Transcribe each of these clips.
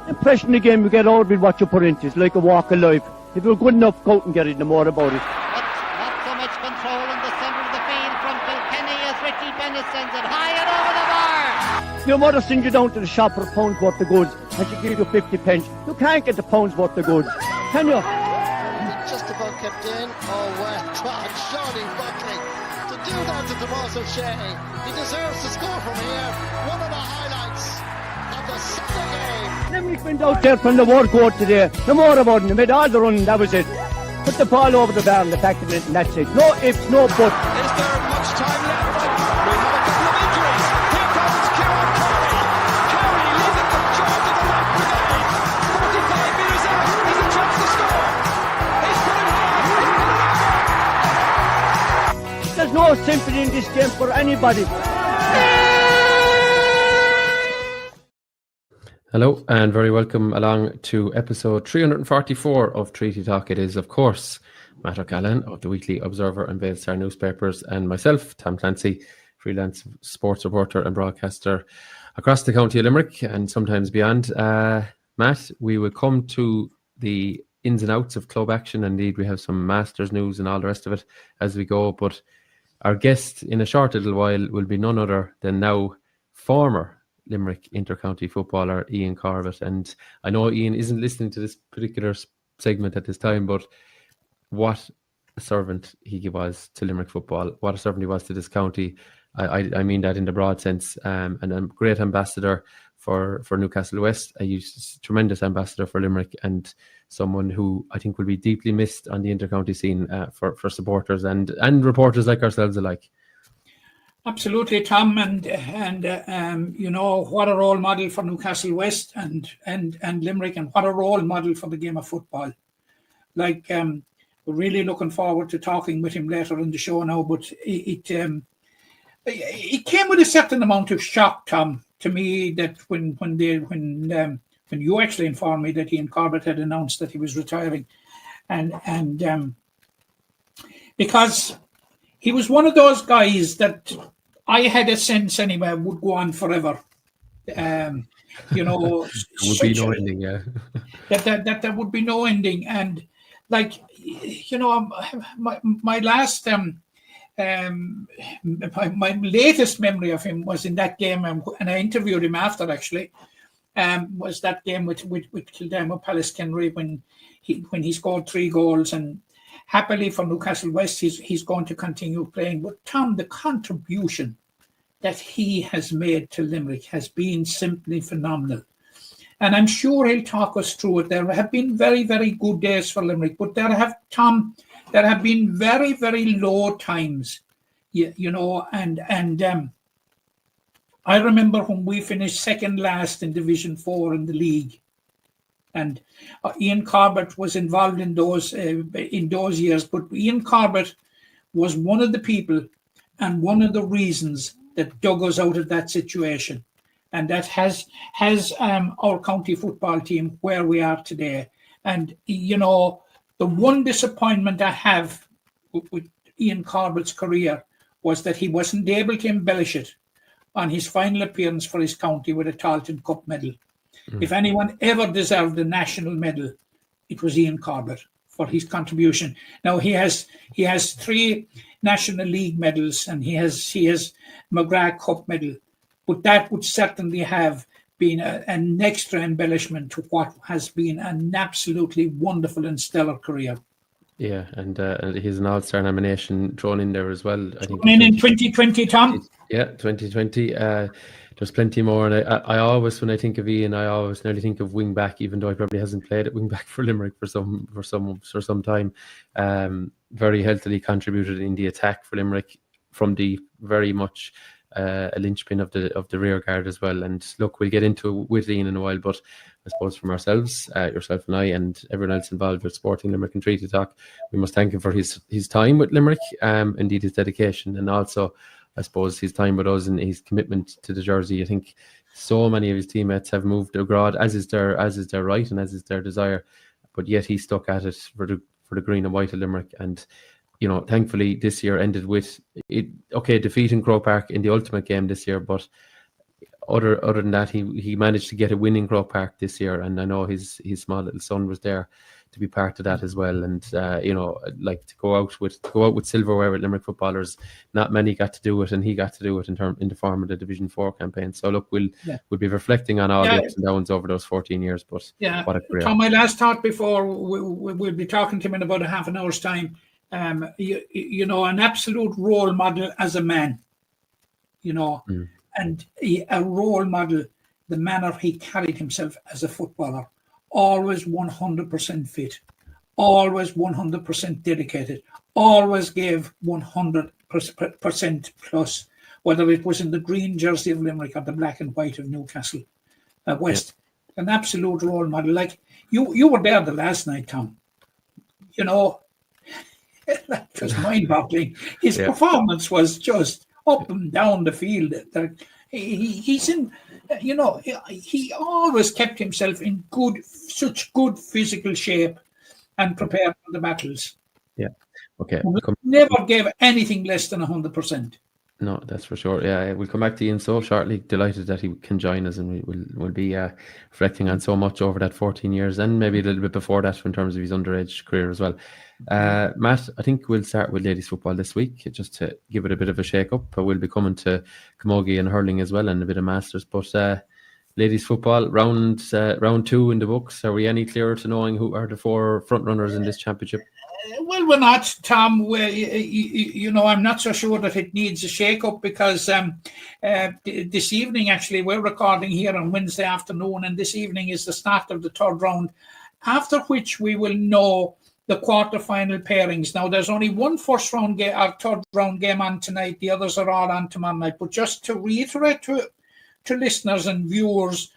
Impression the game you get out with what you put into it. It's like a walk of life. If you're good enough, go out and get it, no more about it. Not so much control in the centre of the field from Kilkenny as Richie Bennett sends it high and over the bar. Your mother sends you down to the shop for a pound's worth of goods and she gives you 50 pence. You can't get the pound's worth of goods, can you? Just about kept in. Oh, well, God, Shawnee Buckley. To do that to Tomás O'Shea, he deserves to score from here. One of the highlights of the Sunday game. Limerick went out there from the word go today. No more about it. They made all the running, that was it. Put the ball over the bar and the back of it, and that's it. No ifs, no buts. Is there much time left? We have a couple of injuries. Here comes Kieran Curry. Curry leading the charge of the left brigade. 45 metres out. There's a chance to score. He's put it high. There's no sympathy in this game for anybody. Hello and very welcome along to episode 344 of Treaty Talk. It is, of course, Matt O'Callaghan of the Weekly Observer and Vale Star newspapers, and myself, Tom Clancy, freelance sports reporter and broadcaster across the county of Limerick and sometimes beyond. Matt, we will come to the ins and outs of club action. Indeed, we have some Masters news and all the rest of it as we go. But our guest in a short little while will be none other than now former Limerick inter-county footballer Iain Corbett. And I know Iain isn't listening to this particular segment at this time, but what a servant he was to Limerick football, what a servant he was to this county. I mean that in the broad sense, and a great ambassador for Newcastle West, a tremendous ambassador for Limerick, and someone who I think will be deeply missed on the inter-county scene for supporters and reporters like ourselves alike. Absolutely, Tom, and you know, what a role model for Newcastle West and Limerick, and what a role model for the game of football. Like, we're really looking forward to talking with him later in the show now. But it came with a certain amount of shock, Tom, to me, that when you actually informed me that Iain Corbett had announced that he was retiring, and because he was one of those guys that I had a sense anyway would go on forever. You know, would be no ending, yeah. that there would be no ending. And like, you know, my last my latest memory of him was in that game, and I interviewed him after actually. Was that game with Kildare Palace Kenry when he scored 3 goals, and happily for Newcastle West, he's going to continue playing. But Tom, the contribution that he has made to Limerick has been simply phenomenal. And I'm sure he'll talk us through it. There have been very, very good days for Limerick, but there have been very, very low times, you know, and I remember when we finished second last in Division 4 in the league. And Iain Corbett was involved in those years. But Iain Corbett was one of the people and one of the reasons that dug us out of that situation. And that has our county football team where we are today. And, you know, the one disappointment I have with Iain Corbett's career was that he wasn't able to embellish it on his final appearance for his county with a Tailteann Cup medal. If anyone ever deserved a national medal, it was Iain Corbett for his contribution. Now he has 3 National League medals, and he has McGrath Cup medal, but that would certainly have been an extra embellishment to what has been an absolutely wonderful and stellar career. Yeah, and he's an All-Star nomination thrown in there as well. I think in 2020, Tom. Yeah, 2020. There's plenty more, and I always, when I think of Iain, I always nearly think of wing back, even though he probably hasn't played at wing back for Limerick for some time. Very healthily contributed in the attack for Limerick from the very much a linchpin of the rear guard as well. And look, we'll get into it with Iain in a while, but I suppose from ourselves, yourself and I, and everyone else involved with Sporting Limerick and Treaty Talk, we must thank him for his time with Limerick, indeed his dedication, and also I suppose his time with us and his commitment to the jersey. I think so many of his teammates have moved abroad, as is their right and as is their desire, but yet he stuck at it for the green and white of Limerick. And you know, thankfully this year ended with it. Okay, defeating Croke Park in the ultimate game this year, but other than that, he managed to get a win in Croke Park this year, and I know his small little son was there to be part of that as well. And like to go out with silverware with Limerick footballers, not many got to do it, and he got to do it in the form of the Division 4 campaign. So look, we'll be reflecting on all the ups and downs over those 14 years. But what a career! Tom, my last thought before we'll be talking to him in about a half an hour's time. An absolute role model as a man. And a role model, the manner he carried himself as a footballer. Always 100% fit, always 100% dedicated, always gave 100% plus, whether it was in the green jersey of Limerick or the black and white of Newcastle West. An absolute role model. Like you were there the last night, Tom. That was mind-boggling. His performance was just up and down the field. He's in, he always kept himself in such good physical shape and prepared for the battles. Yeah. Okay. Never gave anything less than 100%. No, that's for sure. Yeah, we'll come back to Ian so shortly. Delighted that he can join us, and we'll be reflecting on so much over that 14 years and maybe a little bit before that in terms of his underage career as well. Matt, I think we'll start with ladies football this week just to give it a bit of a shake-up. We'll be coming to Camogie and Hurling as well and a bit of Masters. But ladies football, round 2 in the books. Are we any clearer to knowing who are the 4 front runners in this championship? Well, we're not, Tom. I'm not so sure that it needs a shake-up because this evening, actually, we're recording here on Wednesday afternoon, and this evening is the start of the 3rd round, after which we will know the quarter-final pairings. Now, there's only one first round game or 3rd round game on tonight. The others are all on tomorrow night. But just to reiterate to listeners and viewers,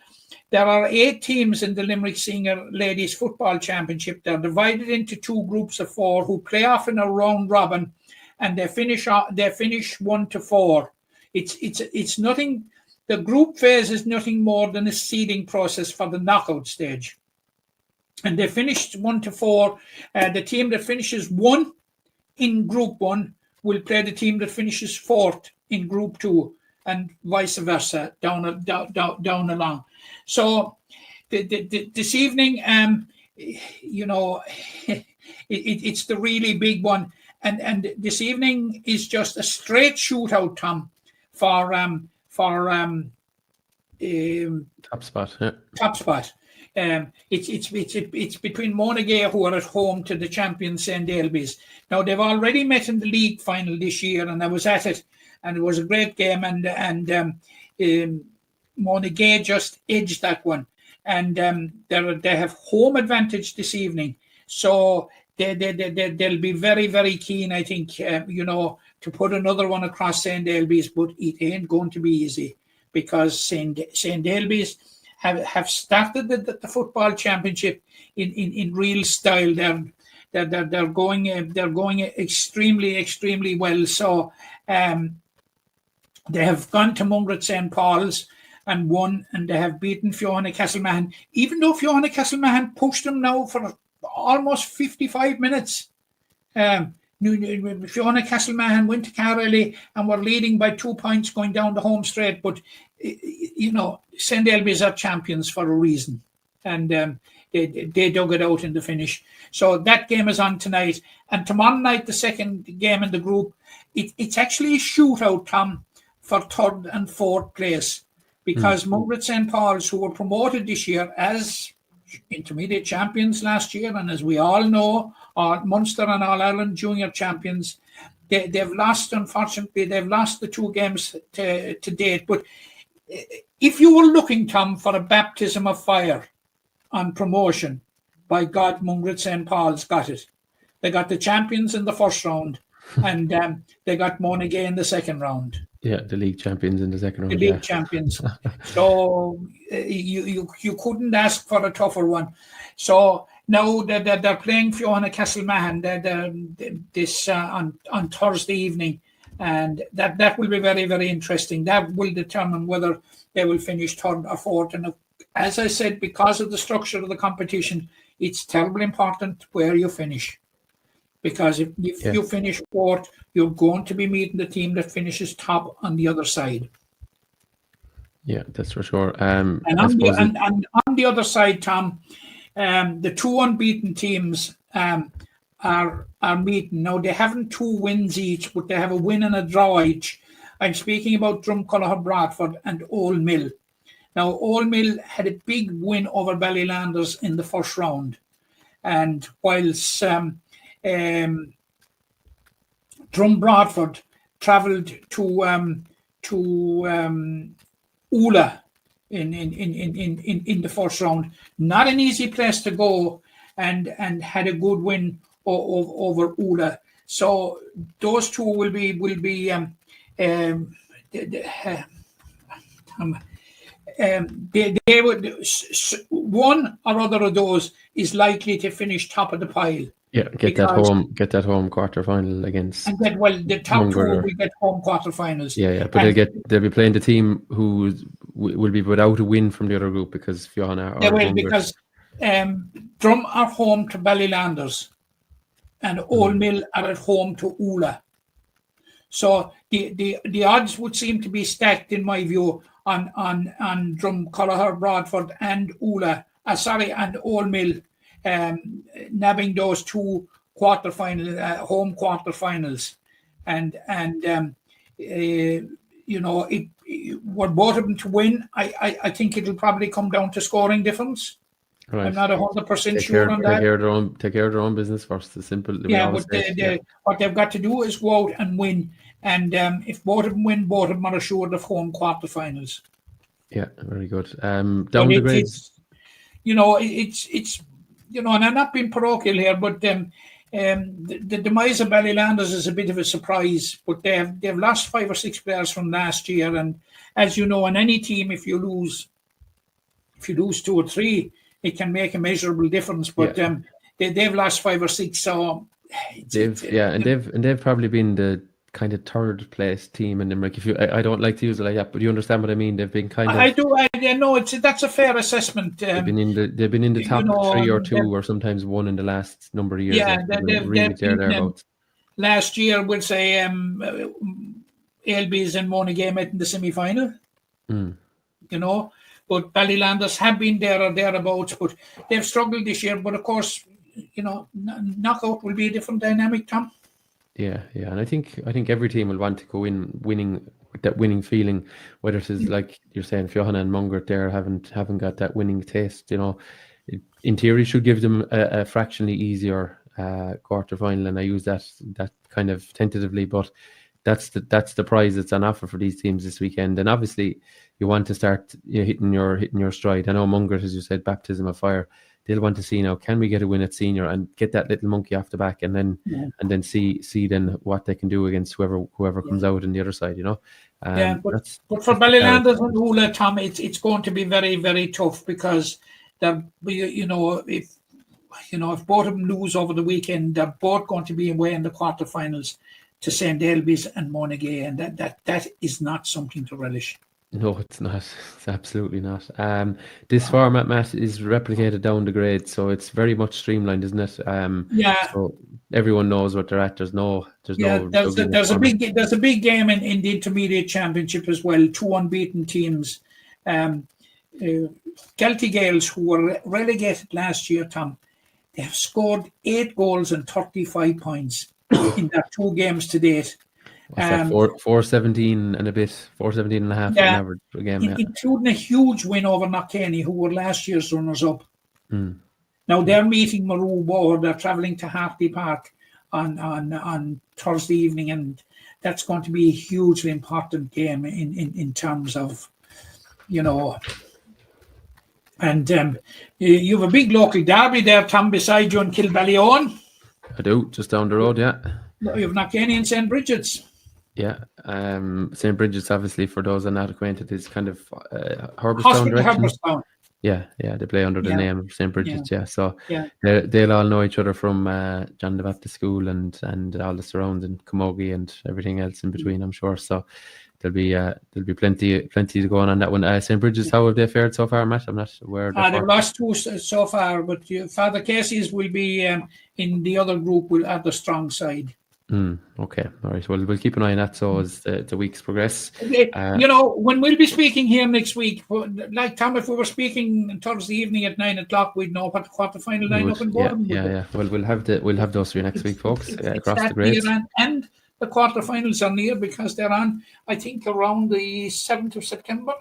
there are 8 teams in the Limerick Senior Ladies Football Championship. They're divided into 2 groups of 4 who play off in a round robin, and they finish 1 to 4. It's nothing. The group phase is nothing more than a seeding process for the knockout stage, and they finished 1 to 4. The team that finishes 1 in Group 1 will play the team that finishes 4th in Group 2, and vice versa down along. So this evening, it's the really big one, and this evening is just a straight shootout, Tom, for top spot. Yeah. Top spot. It's between Monaghan, who are at home to the champion St. Ailbe's. Now they've already met in the league final this year, and I was at it, and it was a great game, and Monaghan just edged that one, and they have home advantage this evening, so they'll be very, very keen, I think, to put another one across St. Ailbe's, but it ain't going to be easy because St. Ailbe's have started the football championship in real style. They're going extremely well. So they have gone to Mungret St. Paul's and won, and they have beaten Fiona Castlemahan, even though Fiona Castlemahan pushed them now for almost 55 minutes. Fiona Castlemahan went to Carrelly and were leading by 2 points going down the home straight, but St. Ailbe's are champions for a reason, and they dug it out in the finish. So that game is on tonight, and tomorrow night the second game in the group. It's actually a shootout, Tom, for 3rd and 4th place, because Mungret St. Paul's, who were promoted this year as intermediate champions last year, and as we all know, are Munster and All Ireland junior champions, they've lost, unfortunately, the 2 games to date. But if you were looking, Tom, for a baptism of fire on promotion, by God, Mungret St. Paul's got it. They got the champions in the first round, and they got Monaghan in the second round. Yeah, the league champions in the second round. The league champions. So you couldn't ask for a tougher one. So now they're playing Fiona Castlemahan this on Thursday evening, and that will be very, very interesting. That will determine whether they will finish 3rd or 4th. And as I said, because of the structure of the competition, it's terribly important where you finish. Because if you finish 4th, you're going to be meeting the team that finishes top on the other side. Yeah, that's for sure. And I on suppose and on the other side, Tom, the two unbeaten teams are meeting. Now they haven't 2 wins each, but they have a win and a draw each. I'm speaking about Drumconnell, Bradford and Old Mill. Now Old Mill had a big win over Ballylanders in the first round, and whilst Drum Bradford travelled to Ula in the first round. Not an easy place to go, and had a good win over Ula. So those two will be they would, one or other of those is likely to finish top of the pile. Yeah, get that home quarter final against. And then, well, the top two will get home quarterfinals. Yeah, but they'll be playing the team who will be without a win from the other group, because Fiona. They will, because Drum are home to Ballylanders, and Old Mill are at home to Ula. So the odds would seem to be stacked, in my view, on Drumconnell, Bradford and Ula. And Old Mill. Nabbing those 2 home quarterfinals, and were both of them to win. I think it'll probably come down to scoring difference. Right. I'm not 100% sure on that. Take care of their own business first. It's simple. But what they've got to do is go out and win. And if both of them win, both of them are assured of home quarterfinals. Yeah, very good. Down the grades. It's and I'm not being parochial here, but the demise of Ballylanders is a bit of a surprise. But they've lost 5 or 6 players from last year, and as you know, in any team, if you lose 2 or 3, it can make a measurable difference. But they've lost 5 or 6, so they've probably been the kind of third place team in Limerick. I don't like to use it like that, but you understand what I mean. They've been kind of. I do. I know that's a fair assessment. They've been in the top 3 or 2, or sometimes 1 in the last number of years. Yeah, they've really thereabouts. Last year, we'll say Ailbees and Monaghan met in the semi-final. But Ballylanders have been there or thereabouts, but they've struggled this year. But of course, knockout will be a different dynamic, Tom. Yeah, and I think every team will want to go in winning with that winning feeling, whether it is like you're saying, Fiona and Mungert there haven't got that winning taste. In theory, should give them a fractionally easier quarter final, and I use that kind of tentatively, but that's the prize that's on offer for these teams this weekend. And obviously, you want to start hitting your stride. I know Mungert, as you said, baptism of fire. They'll want to see now, can we get a win at senior and get that little monkey off the back, and then see then what they can do against whoever comes out on the other side, but for Ballylanders and Ula, Tom, it's going to be very, very tough, because if both of them lose over the weekend, they're both going to be away in the quarterfinals to St. Ailbees and Monaghan, and that is not something to relish. No, it's not. It's absolutely not. This format, Matt, is replicated down the grade, so it's very much streamlined, isn't it? So everyone knows what they're at. There's a big game in the intermediate championship as well. 2 unbeaten teams. Kelty Gales, who were relegated last year, Tom, they have scored 8 goals and 35 points in their 2 games to date. 417 and a bit, 417 and a half on average per game, including a huge win over Knockkenny, who were last year's runners-up. Now they're meeting Maru Board. They're travelling to Hartley Park on Thursday evening, and that's going to be a hugely important game in terms of, And you have a big local derby there, Tom, beside you in Kilballyowen. I do, just down the road, yeah. You have Knockkenny and St. Bridget's. Yeah, St. Bridget's, obviously, for those that are not acquainted, is kind of Herberstown direction. Herberstown. Yeah, they play under the name of St. Bridget's, So they'll all know each other from John the Baptist School and all the surrounding Camogie and everything else in between, I'm sure. So there'll be plenty to go on that one. St. Bridget's, how have they fared so far, Matt? I'm not aware. They've lost 2 so far, but Father Casey's will be in the other group, will at the strong side. Okay, all right. Well, we'll keep an eye on that so as the weeks progress. When we'll be speaking here next week, like Tom, if we were speaking Thursday evening at 9:00, we'd know what the quarterfinal lineup and bottom would be. Yeah. Well, we'll have those for you next week, folks. Across the grades. And the quarterfinals are near because they're on, I think, around the 7th of September,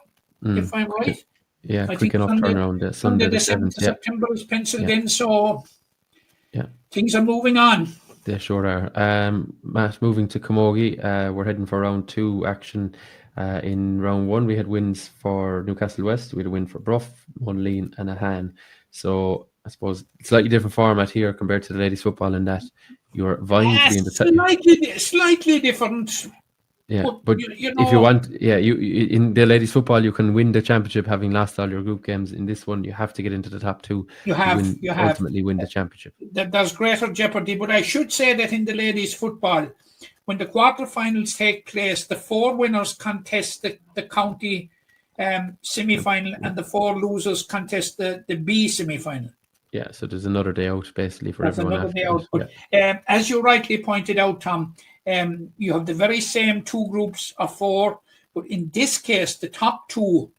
if I'm right. Yeah, I quick enough turnaround. Sunday the 7th of September is penciled in, so things are moving on. They sure are. Matt, moving to Camogie, we're heading for round 2 action. In round 1, we had wins for Newcastle West. We had a win for Bruff, Munleen and Ahan. So I suppose slightly different format here compared to the ladies' football in that you're vying to be in the slightly different. Yeah, but if you want, you in the ladies' football, you can win the championship having lost all your group games. In this one, you have to get into the top 2. Ultimately win the championship. There's greater jeopardy, but I should say that in the ladies' football, when the quarterfinals take place, the 4 winners contest the county semi-final, and the 4 losers contest the B semi-final. Yeah, so there's another day out basically for everyone. Another day out. But as you rightly pointed out, Tom, you have the very same 2 groups of 4, but in this case, the top 2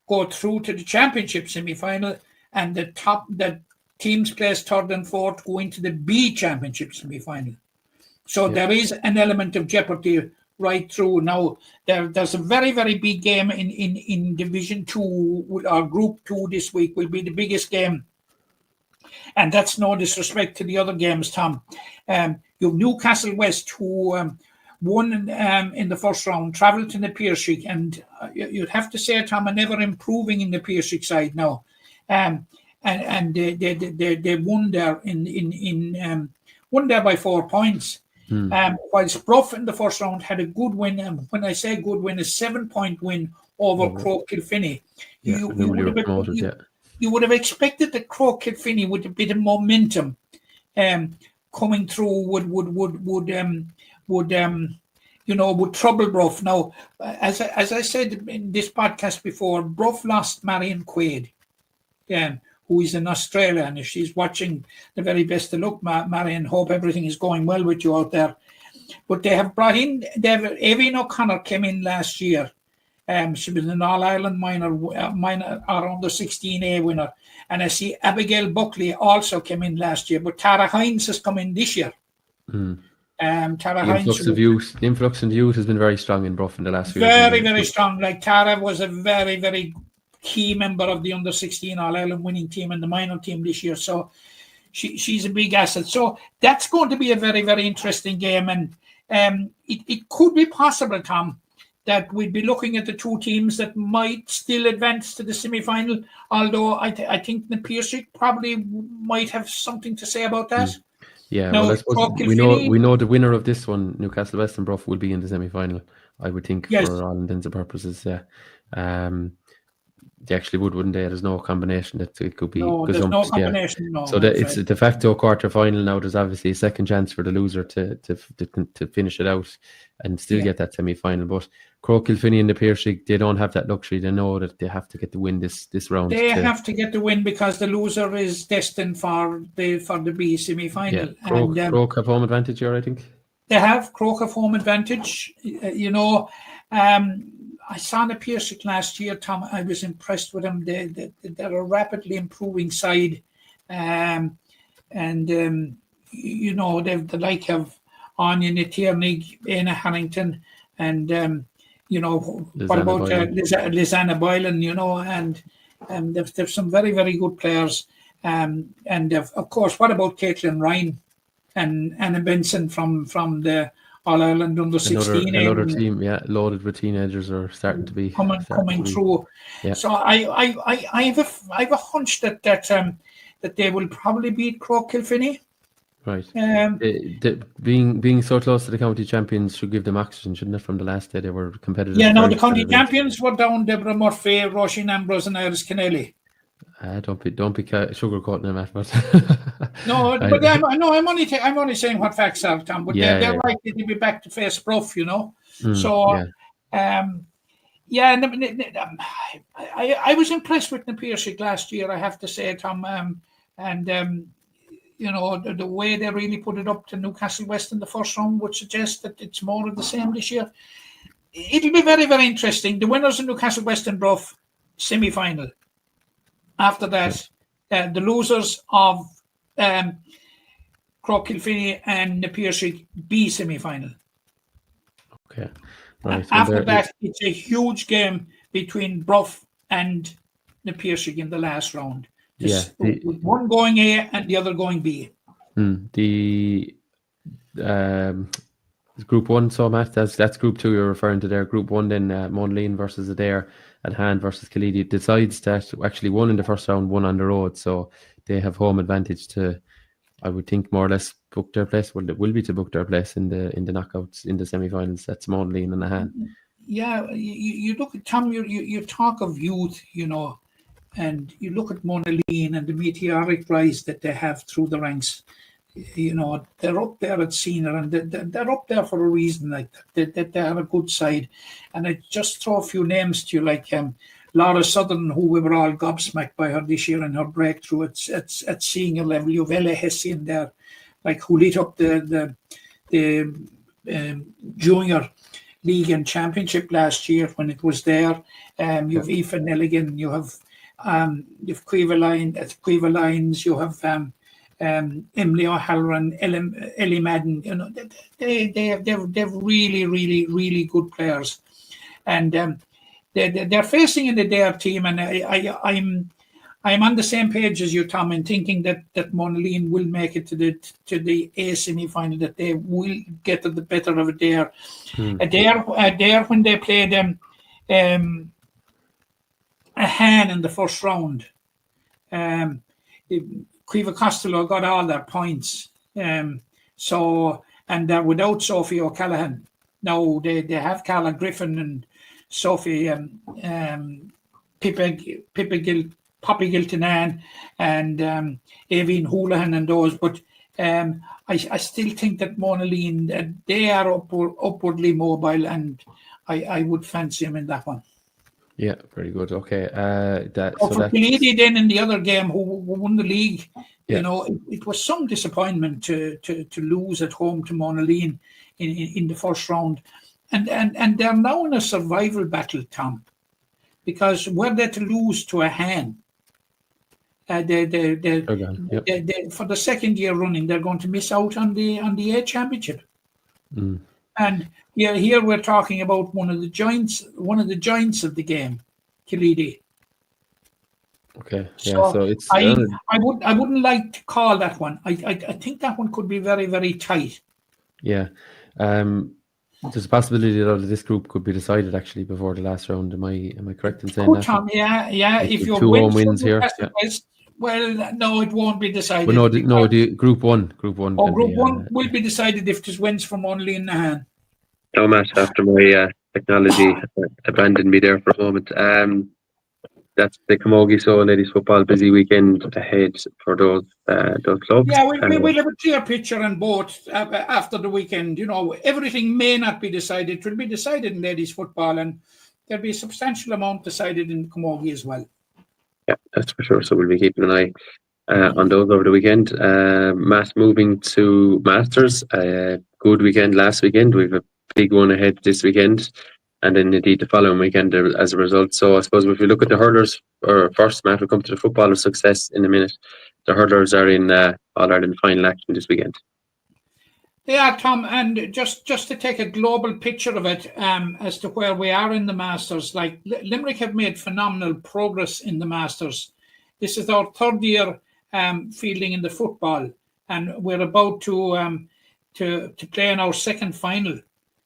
go through to the championship semi-final, and the teams placed 3rd and 4th go into the B championship semi-final. So there is an element of jeopardy right through. Now, there's a very, very big game in Division 2, or Group 2 this week will be the biggest game. And that's no disrespect to the other games, Tom. You have Newcastle West, who won in the first round, travelled to the Piershick, and you'd have to say, Tom, are never improving in the Piershick side now. And they won there won there by 4 points. Whilst Bruff in the first round had a good win, and when I say good win, a 7-point win over Croke Kilfinny. You would have expected that Croke Kilfinny with a bit of momentum coming through would trouble Bruff. Now, as I said in this podcast before, Bruff lost Marion Quaid, who is in Australia, and if she's watching, the very best of luck, Marion. Hope everything is going well with you out there. But they have brought in, Evian O'Connor came in last year. She was an All-Ireland minor or under 16A winner. And I see Abigail Buckley also came in last year, but Tara Hines has come in this year. The influx of youth has been very strong in Bruff in the last few years. Very, very strong. Like Tara was a very, very key member of the under 16 All-Ireland winning team and the minor team this year. So she's a big asset. So that's going to be a very, very interesting game. And it could be possible, Tom, that we'd be looking at the 2 teams that might still advance to the semi-final, although I think the Piershick probably might have something to say about that. Yeah, well, I suppose we know the winner of this one, Newcastle West and Bruff, will be in the semi-final, I would think, for all intents and purposes. They actually wouldn't they? There's no combination that it could be. No, there's no combination. No, so it's a de facto quarter final now. There's obviously a second chance for the loser to finish it out and still get that semi final. But Croke Kilfinny and the Piershick, they don't have that luxury. They know that they have to get the win this round. They have to get the win because the loser is destined for the B semi final. Yeah. Croke have home advantage here, I think. They have. Croke have home advantage. I saw the Piershick last year, Tom. I was impressed with them. They're a rapidly improving side. They've the like of Anya Natiernig, Éanna Harrington, and what about Lisanna Boylan, and they've some very, very good players. And of course, what about Caitlin Ryan and Anna Benson from the All-Ireland under 16. Another team, loaded with teenagers are starting to be coming through. Yeah. So I have a hunch that they will probably beat Croke Kilfinny. Right. Being so close to the county champions should give them oxygen, shouldn't it? From the last day they were competitive. Yeah, no, the county champions were down Deborah Murphy, Roisin Ambrose, and Iris Kennelly. Don't be sugarcoating them, Matt. But no, but I'm only saying what facts are, Tom. But they're likely to be back to face Bruff, So, I was impressed with the Piershick last year, I have to say, Tom. the way they really put it up to Newcastle West in the first round would suggest that it's more of the same this year. It'll be very, very interesting. The winners of Newcastle West and Brough semi-final. After that, the losers of Croke Kilfinny and Na Piarsaigh B semi-final. Okay. Right. After that, it's a huge game between Brough and Na Piarsaigh in the last round. With one going A and the other going B. Group 1, so Matt, that's Group 2 you're referring to there. Group 1 then, Monleen versus Adair and Hand versus Killeedy decides that actually one in the first round, one on the road, so they have home advantage to, I would think, more or less book their place. Well, it will be to book their place in the knockouts, in the semi-finals. That's Monleen and Hand. Yeah, you look at Tom. You talk of youth, and you look at Monleen and the meteoric rise that they have through the ranks. They're up there at senior, and they're up there for a reason. Like that, they have a good side. And I just throw a few names to you, like Laura Southern, who we were all gobsmacked by her this year and her breakthrough at senior level. You've Ella Hessian there, like who lit up the junior league and championship last year when it was there. You have Aoife Nelligan, you have Cueva Lyons, you have Emily O'Halloran, Ellie Madden. They're really, really, really good players, and they're facing in the Dare team, and I'm on the same page as you, Tom, in thinking that Monleen will make it to the A semi-final, that they will get the better of Adair. Adair, when they played a Han in the first round, Cueva Costello got all their points. So without Sophie O'Callaghan. Now they have Carla Griffin and Sophie Poppy Giltinan and Aveen Houlihan and those, but I still think that Monleen, they are upwardly mobile, and I would fancy him in that one. Yeah, very good. Okay. For Killeedy then in the other game, who won the league, it was some disappointment to lose at home to Monleen in the first round. And they're now in a survival battle, Tom, because were they to lose to a Han, for the second year running, they're going to miss out on the A championship. And here we're talking about one of the giants of the game, Killeedy. Okay, yeah. So it's I wouldn't like to call that one. I think that one could be very, very tight. Yeah. There's a possibility that this group could be decided actually before the last round. Am I correct in saying that? Tom, yeah. If you're two home wins here. Well, no, it won't be decided. Well, the Group 1. Group 1 will be decided if there's wins from only in the hand. No, Matt, after my technology abandoned me there for a moment. That's the Camogie So Ladies Football busy weekend ahead for those clubs. Yeah, we'll have a clear picture on both after the weekend. Everything may not be decided. It will be decided in ladies football, and there'll be a substantial amount decided in Camogie as well. Yeah, that's for sure. So we'll be keeping an eye on those over the weekend. Matt, moving to Masters. Good weekend last weekend. We have a big one ahead this weekend, and then indeed the following weekend as a result. So I suppose if you look at the hurlers, or first, Matt, we'll come to the football of success in a minute. The hurlers are in All-Ireland final action this weekend. Yeah, Tom, and just to take a global picture of it as to where we are in the Masters, like Limerick have made phenomenal progress in the Masters. This is our third year fielding in the football, and we're about to play in our second final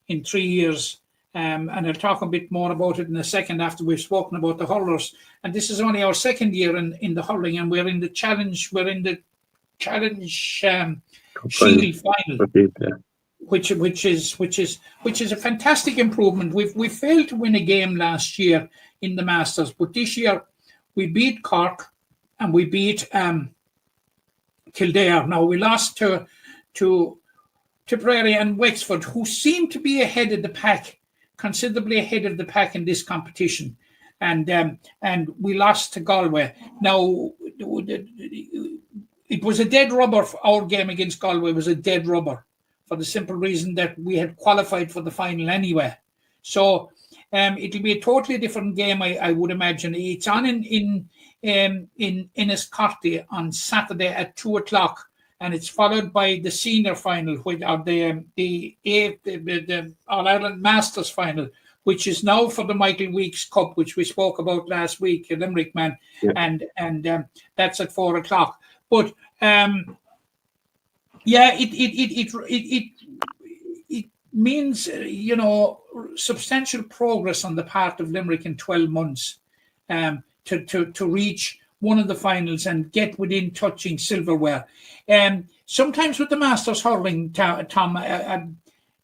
in 3 years. And I'll talk a bit more about it in a second after we've spoken about the hurlers. And this is only our second year in the hurling, and we're in the challenge. We're in the challenge Shield final, which is a fantastic improvement. We failed to win a game last year in the Masters, but this year we beat Cork and we beat Kildare. Now we lost to Tipperary and Wexford, who seem to be ahead of the pack, considerably ahead of the pack in this competition, and we lost to Galway. Now it was a dead rubber. For our game against Galway was a dead rubber for the simple reason that we had qualified for the final anyway. So it'll be a totally different game, I would imagine. It's on in Enniscorthy on Saturday at 2:00, and it's followed by the senior final, which are the All Ireland Masters final, which is now for the Michael Weeks Cup, which we spoke about last week, Limerick man, and that's at 4:00. But it means substantial progress on the part of Limerick in 12 months to reach one of the finals and get within touching silverware. Sometimes with the Masters hurling, Tom,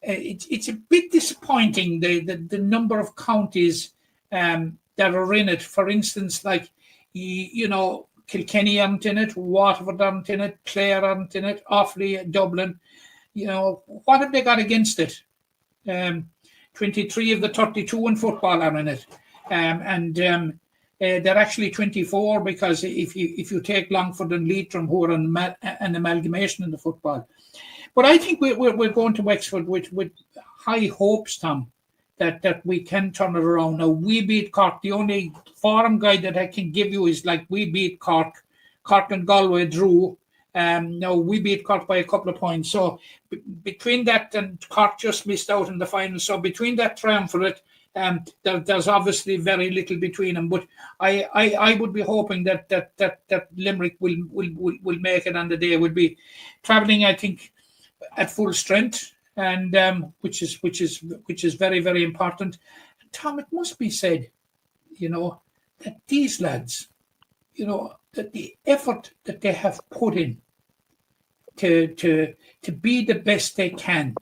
it's a bit disappointing the number of counties that are in it. For instance, like Kilkenny aren't in it, Waterford aren't in it, Clare aren't in it, Offaly, Dublin. What have they got against it? 23 of the 32 in football are in it, and they're actually 24 because if you take Longford and Leitrim, who are an amalgamation in the football. But I think we're going to Wexford with high hopes, Tom, that we can turn it around. Now, we beat Cork. The only form guide that I can give you is like we beat Cork. Cork and Galway drew. Now, we beat Cork by a couple of points. So between that and Cork just missed out in the final. So between that triumvirate, there's obviously very little between them. But I would be hoping that Limerick will make it on the day. Would be travelling, I think, at full strength, and which is very, very important. Tom, it must be said, that these lads, that the effort that they have put in to be the best they can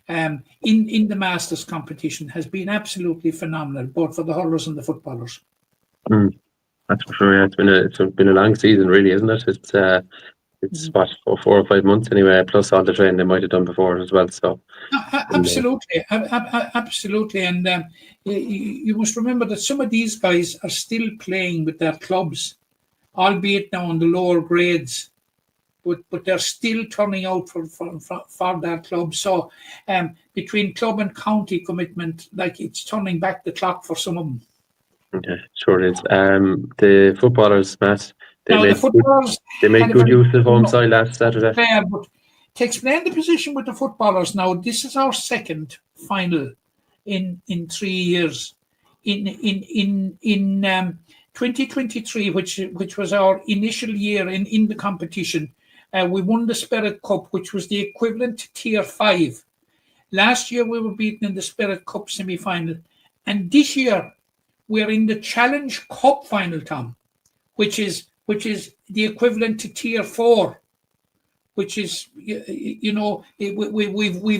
in the Masters competition has been absolutely phenomenal, both for the hurlers and the footballers. That's for sure. Yeah. It's been a long season, really, isn't it? It's what, 4 or 5 months anyway, plus all the training they might have done before as well. So absolutely, and you must remember that some of these guys are still playing with their clubs, albeit now in the lower grades, but they're still turning out for their club. So between club and county commitment, like it's turning back the clock for some of them. Okay, sure it is. The footballers, Matt, they made good use of home side last Saturday. Fair, but to explain the position with the footballers now, this is our second final in 3 years. In 2023, which was our initial year in the competition, we won the Spirit Cup, which was the equivalent to Tier 5. Last year we were beaten in the Spirit Cup semi-final, and this year we're in the Challenge Cup final, Tom, which is the equivalent to Tier 4, which is we've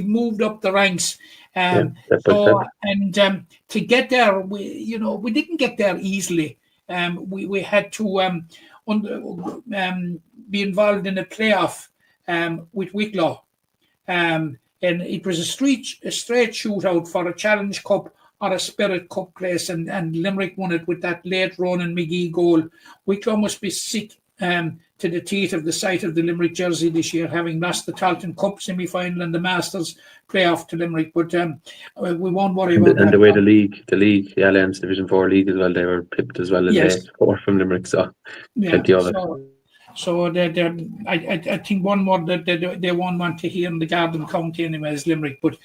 moved up the ranks. To get there, we didn't get there easily. We had to be involved in a playoff with Wicklow, and it was a straight shootout for a Challenge Cup or a Spirit Cup place, and Limerick won it with that late Ronan McGee goal. Wicklow must be sick to the teeth of the sight of the Limerick jersey this year, having lost the Talton Cup semi-final and the Masters playoff to Limerick. But we won't worry about that. And the way the league, the Alliance Division 4 league as well, they were pipped as well in the 4 from Limerick. So plenty of it. So I think one more that they won't want to hear in the Garden County anyway is Limerick, but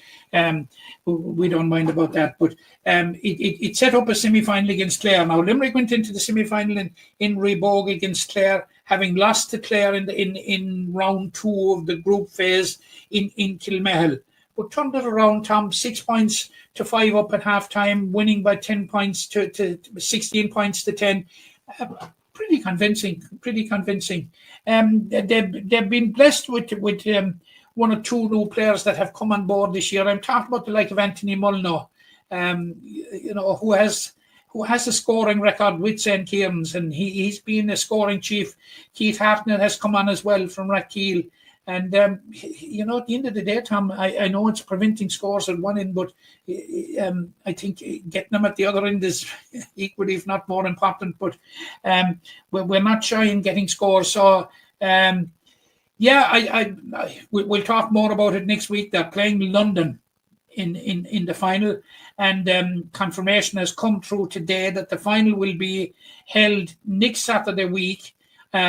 we don't mind about that. But it set up a semi-final against Clare. Now Limerick went into the semi-final in Rebogue against Clare, having lost to Clare in round 2 of the group phase in Kilmahel. But turned it around, Tom, 6 points to 5 up at half time, winning by 10 points to 16 points to 10. Pretty convincing. They've been blessed with 1 or 2 new players that have come on board this year. I'm talking about the like of Anthony Mulno, who has a scoring record with St. Kieran's, and he's been a scoring chief. Keith Hartnell has come on as well from Rathkeale. And, at the end of the day, Tom, I know it's preventing scores at one end, but I think getting them at the other end is equally, if not more important. But we're not shy in getting scores. So Yeah, we'll talk more about it next week. They're playing London in the final, and confirmation has come through today that the final will be held next Saturday week,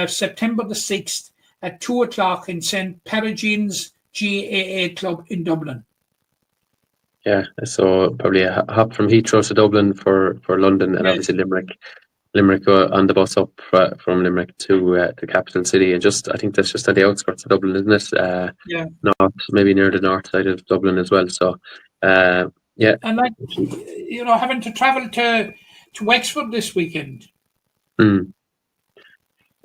September the 6th at 2:00 in St. Peregrine's GAA Club in Dublin. Yeah, so probably a hop from Heathrow to Dublin for London, and obviously Limerick on the bus up from Limerick to the capital city, and I think that's just at the outskirts of Dublin, isn't it? Yeah. North, maybe near the north side of Dublin as well. So, yeah. And having to travel to Wexford this weekend.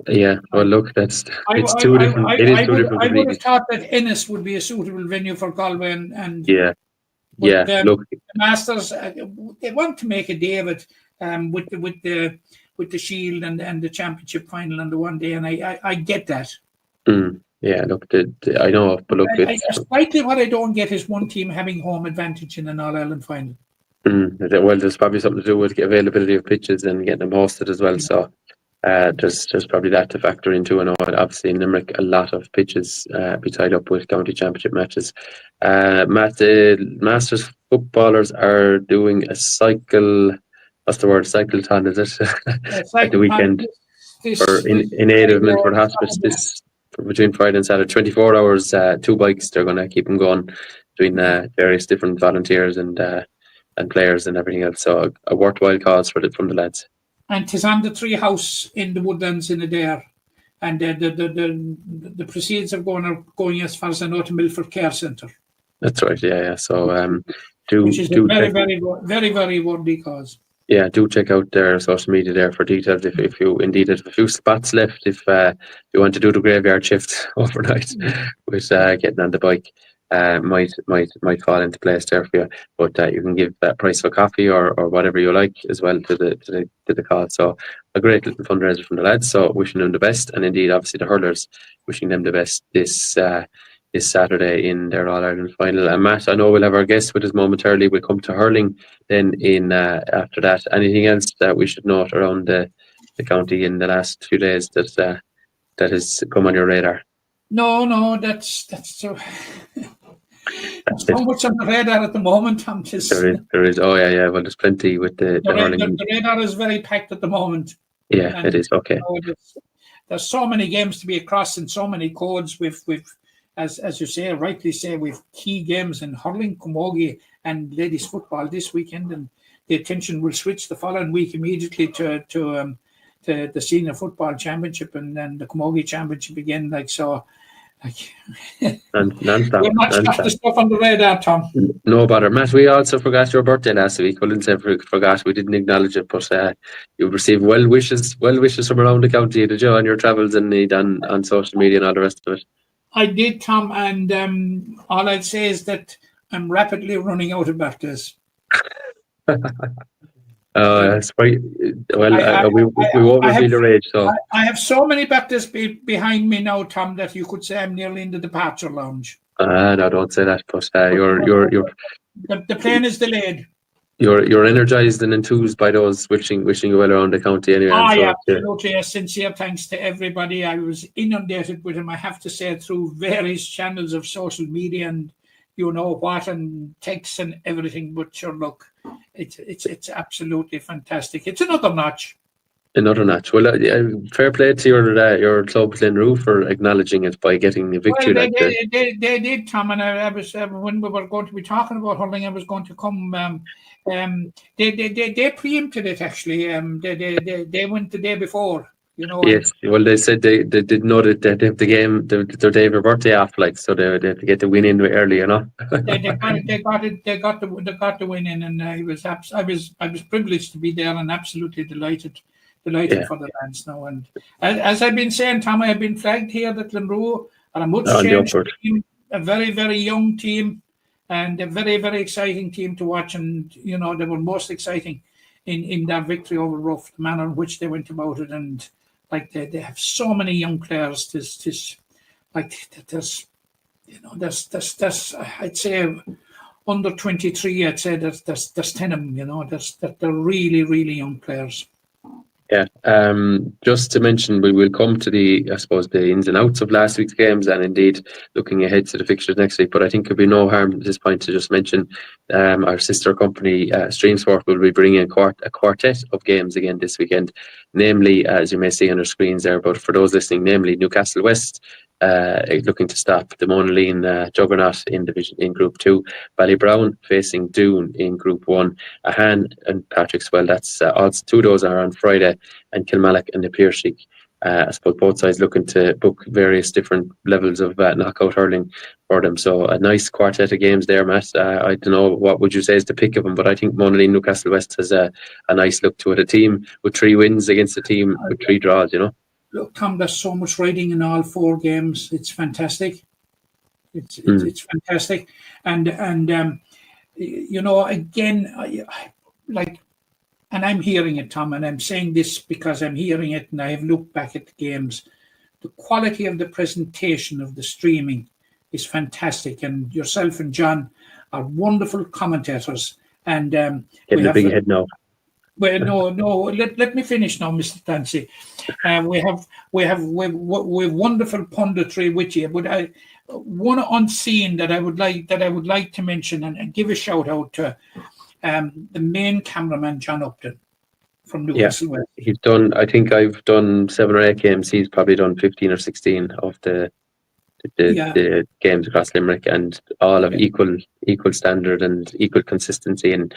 Yeah, well, look, it's two different. It is two different. I would have thought that Ennis would be a suitable venue for Galway, and yeah. Look, the Masters they want to make a day of it, with the Shield and the Championship final on the one day, and I get that. Yeah, look, I know, but look, slightly what I don't get is one team having home advantage in an All Ireland final. Well, there's probably something to do with the availability of pitches and getting them hosted as well. So there's probably that to factor into. And obviously in Limerick, a lot of pitches be tied up with county championship matches. Matt, the Masters footballers are doing a cycle. What's the word? Cycleton, is it? At the weekend in aid of Milford Hospice this between Friday and Saturday. 24 hours, 2 bikes. They're going to keep them going between various different volunteers and players and everything else. So a worthwhile cause from the lads. And 'tis on the tree house in the Woodlands in Adair, and the proceeds are going as far as I know to Milford Care Centre. That's right. Yeah. So which is a very, very worthy cause. Yeah, do check out their social media there for details. If you indeed have a few spots left, if you want to do the graveyard shift overnight with getting on the bike, might fall into place there for you. But you can give that price for coffee or whatever you like as well to the cause. So a great little fundraiser from the lads. So wishing them the best, and indeed obviously the hurlers wishing them the best this Saturday in their All Ireland final. And Matt, I know we'll have our guests with us momentarily. We'll come to hurling then in after that. Anything else that we should note around the county in the last few days that has come on your radar? No, that's so. There's so much on the radar at the moment. There is. Oh yeah. Well, there's plenty with the hurling. The radar is very packed at the moment. Yeah, and it is. Okay. There's so many games to be across and so many codes with as you say, rightly say, we've key games in hurling, camogie, and ladies football this weekend, and the attention will switch the following week immediately to the senior football championship and then the camogie championship again. And we're not the stuff on the radar, Tom. No bother, Matt. We also forgot your birthday last week. Well, didn't say forgot. We didn't acknowledge it, but you received well wishes from around the county, did you, on your travels and on social media and all the rest of it? I did, Tom, and all I'd say is that I'm rapidly running out of birthdays. That's right. Well, we won't reveal your age. So I have so many birthdays behind me now, Tom, that you could say I'm nearly in the departure lounge. No, don't say that. But the plane is delayed. You're energized and enthused by those wishing you well around the county anyway. Absolutely. A sincere thanks to everybody. I was inundated with them, I have to say, through various channels of social media and you know what, and texts and everything. But sure, look, it's absolutely fantastic. It's another notch. Well, fair play to your club, Glenroe, for acknowledging it by getting a victory. Well, they did, Tom, and I was when we were going to be talking about hurling, I was going to come. They preempted it actually. They went the day before. You know. Yes. Well, they said they did know that they have the game, their day of their birthday off, so they have to get the win in early, you know. They got the win in, and I was privileged to be there and absolutely delighted for the lads now. And as I've been saying, Tom, I have been flagged here that Glenroe are a much changed team, a very, very young team, and a very, very exciting team to watch. And you know, they were most exciting in that victory over Rough, the manner in which they went about it, and they have so many young players. There's I'd say under 23. I'd say there's 10 of them. You know, they're really, really young players. Yeah. Just to mention, we will come to the ins and outs of last week's games, and indeed looking ahead to the fixtures next week. But I think it would be no harm at this point to just mention our sister company, Streamsport, will be bringing a quartet of games again this weekend. Namely, as you may see on our screens there, but for those listening, namely Newcastle West, looking to stop the Monaleen juggernaut in Group 2. Ballybrown facing Doon in Group 1. Ahan and Patrickswell, that's odds 2 of those are on Friday, and Kilmallock and the Piersig. I suppose both sides looking to book various different levels of knockout hurling for them. So a nice quartet of games there, Matt. I don't know, what would you say is the pick of them, but I think Monaleen Newcastle West has a nice look to it. A team with 3 wins against a team with 3 draws, Look, Tom, there's so much riding in all 4 games. It's fantastic. It's fantastic, and again, and I'm hearing it, Tom, and I'm saying this because I'm hearing it, and I have looked back at the games. The quality of the presentation of the streaming is fantastic, and yourself and John are wonderful commentators. And getting a big head now. Well, no. Let me finish now, Mr. Clancy. We have wonderful punditry with you, but one unseen that I would like to mention and give a shout out to the main cameraman, John Upton from Newcastle West. He's done. I think I've done 7 or 8 games. He's probably done 15 or 16 of the games across Limerick, and all of equal standard and equal consistency. And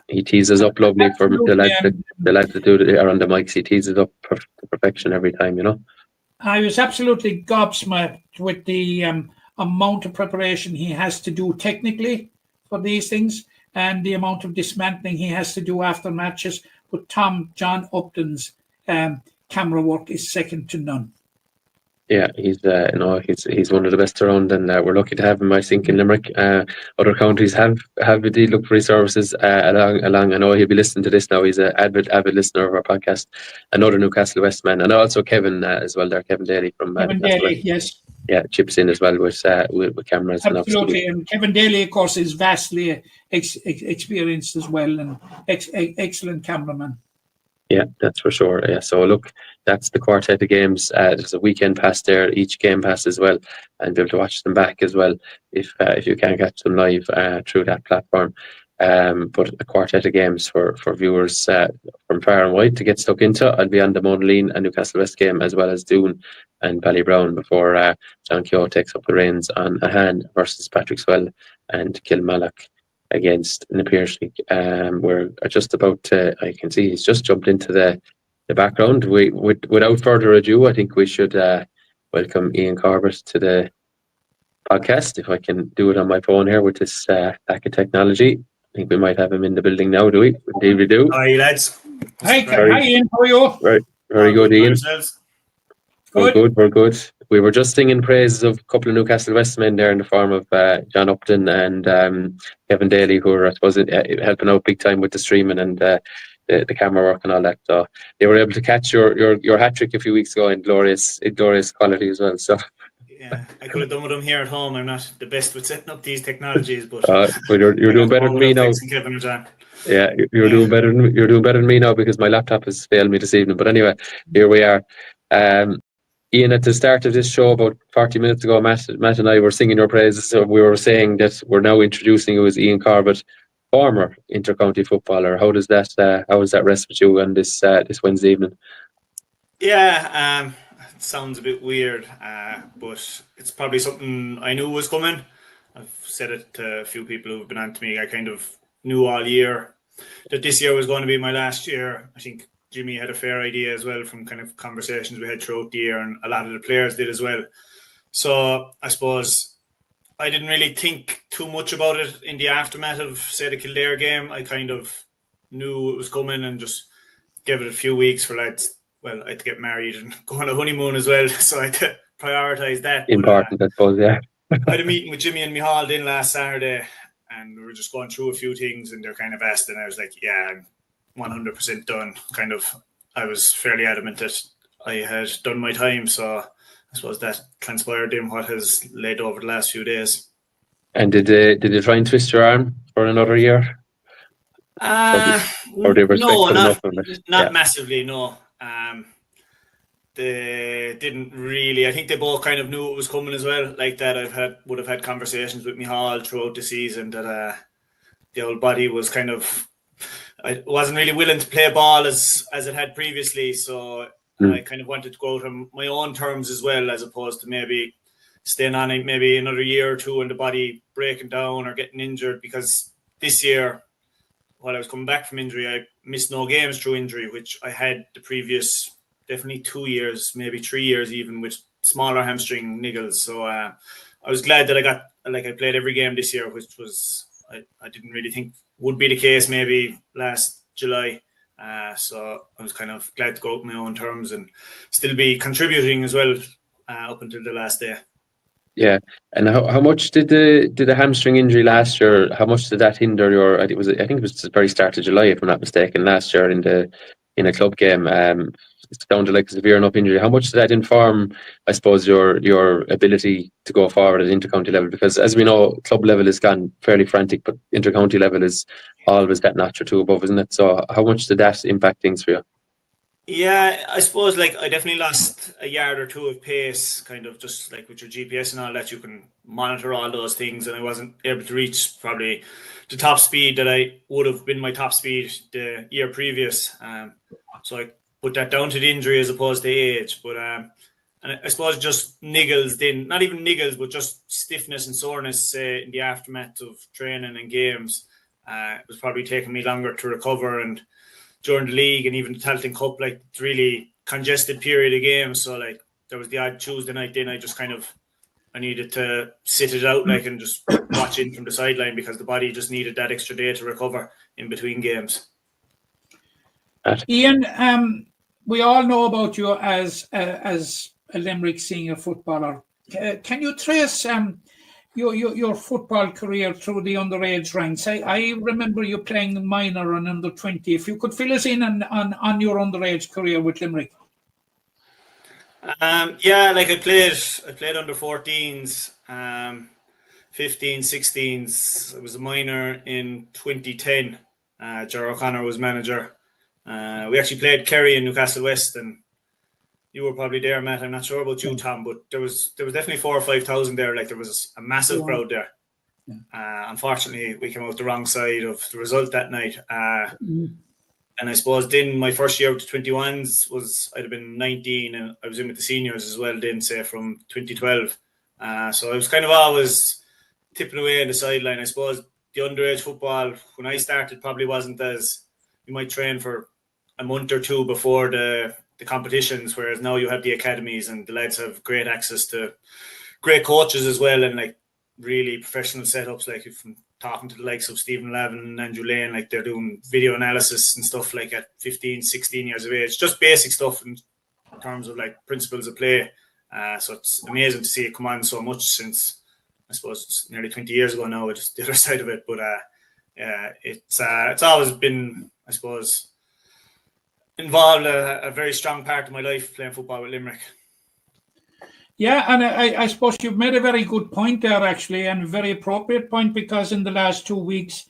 he teases up lovely for the lads that do it are on the mics. He teases up to perfection every time. I was absolutely gobsmacked with the amount of preparation he has to do technically for these things, and the amount of dismantling he has to do after matches. But John Upton's camera work is second to none. Yeah, he's one of the best around, and we're lucky to have him. I think in Limerick, other counties have indeed looked for his services along. I know he'll be listening to this now. He's an avid listener of our podcast. Another Newcastle West man, and also Kevin as well. There, Kevin Daly from Kevin Daly, yes. Yeah, chips in as well with cameras. Absolutely, and Kevin Daly, of course, is vastly experienced as well, and excellent cameraman. Yeah, that's for sure. Yeah, so look, that's the quartet of games. There's a weekend pass there, each game pass as well, and be able to watch them back as well if you can't catch them live through that platform. But a quartet of games for viewers from far and wide to get stuck into. I'll be on the Monaleen and Newcastle West game, as well as Doon and Ballybrown, before John Keogh takes up the reins on Ahan versus Patrickswell and Kilmallock against the Piersig. We're just about to, I can see he's just jumped into the background. Without further ado, I think we should welcome Iain Corbett to the podcast. If I can do it on my phone here with this pack of technology. I think we might have him in the building now, do we? Indeed we do. Hi, lads. Hi, Iain. How are you? Very good, Iain. Good. We're good. We were just singing praises of a couple of Newcastle West men there in the form of John Upton and Kevin Daly, who are, I suppose, helping out big time with the streaming and the camera work and all that. So they were able to catch your hat trick a few weeks ago in glorious quality as well. So yeah, I could have done with them here at home. I'm not the best with setting up these technologies, but you're doing better than me now. Kevin or John. Yeah, you're doing better than me now, because my laptop has failed me this evening. But anyway, here we are. Iain, at the start of this show, about 40 minutes ago, Matt and I were singing your praises. So we were saying that we're now introducing you as Iain Corbett, former intercounty footballer. How does that rest with you on this Wednesday evening? Yeah, it sounds a bit weird, but it's probably something I knew was coming. I've said it to a few people who've been on to me. I kind of knew all year that this year was going to be my last year. I think Jimmy had a fair idea as well from kind of conversations we had throughout the year, and a lot of the players did as well. So I suppose I didn't really think too much about it in the aftermath of, say, the Kildare game. I kind of knew it was coming and just gave it a few weeks for lads. Well, I had to get married and go on a honeymoon as well, so I had to prioritise that. Important, I suppose, yeah. I had a meeting with Jimmy and Micheál in last Saturday, and we were just going through a few things, and they're kind of asked, and I was like, yeah, I'm 100% done. Kind of, I was fairly adamant that I had done my time, so I suppose that transpired in what has led over the last few days. And did you try and twist your arm for another year? Or they were No, respectful enough of it? not massively. No, they didn't really. I think they both kind of knew it was coming as well. Like that, would have had conversations with me all throughout the season that the old body was kind of. I wasn't really willing to play ball as it had previously, so I kind of wanted to go out on my own terms as well, as opposed to maybe staying on it maybe another year or two and the body breaking down or getting injured. Because this year, while I was coming back from injury, I missed no games through injury, which I had the previous definitely 2 years, maybe 3 years even, with smaller hamstring niggles. So I was glad that I played every game this year, which was I didn't really think would be the case maybe last July. So I was kind of glad to go out on my own terms and still be contributing as well up until the last day. Yeah, and how much did the hamstring injury last year? How much did that hinder your? I think it was the very start of July, if I'm not mistaken, last year in a club game. It sounded like a severe enough injury. How much did that inform, I suppose, your ability to go forward at intercounty level? Because as we know, club level has gone fairly frantic, but intercounty level is always that notch or two above, isn't it? So how much did that impact things for you? Yeah, I suppose I definitely lost a yard or two of pace, kind of just like with your GPS and all that, you can monitor all those things, and I wasn't able to reach probably the top speed that I would have been my top speed the year previous. So I put that down to the injury as opposed to age. But and I suppose just niggles then, not even niggles, but just stiffness and soreness in the aftermath of training and games. It was probably taking me longer to recover, and during the league and even the Talton Cup, it's really congested period of games. So there was the odd Tuesday night, then I needed to sit it out and just watch in from the sideline, because the body just needed that extra day to recover in between games. Iain, we all know about you as a Limerick senior footballer. Can you trace your football career through the underage ranks? I remember you playing minor and under 20. If you could fill us in on your underage career with Limerick. Yeah, I played under 14s, 15s, 16s. I was a minor in 2010. Ger O'Connor was manager. We actually played Kerry in Newcastle West, and you were probably there, Matt. I'm not sure about you, Tom, but there was definitely 4,000 or 5,000 there. There was a massive crowd there. Unfortunately, we came out the wrong side of the result that night. And I suppose then my first year with the 21s I'd have been 19, and I was in with the seniors as well then, say from 2012. So I was kind of always tipping away on the sideline. I suppose the underage football, when I started, probably wasn't as, you might train for a month or two before the competitions, whereas now you have the academies and the lads have great access to great coaches as well, and really professional setups. From talking to the likes of Stephen Lavin and Andrew Lane, they're doing video analysis and stuff at 15, 16 years of age, just basic stuff in terms of principles of play. So it's amazing to see it come on so much since, I suppose, it's nearly 20 years ago now, it's the other side of it. But it's always been, I suppose, involved a very strong part of my life, playing football with Limerick. Yeah, and I suppose you've made a very good point there, actually, and a very appropriate point, because in the last 2 weeks,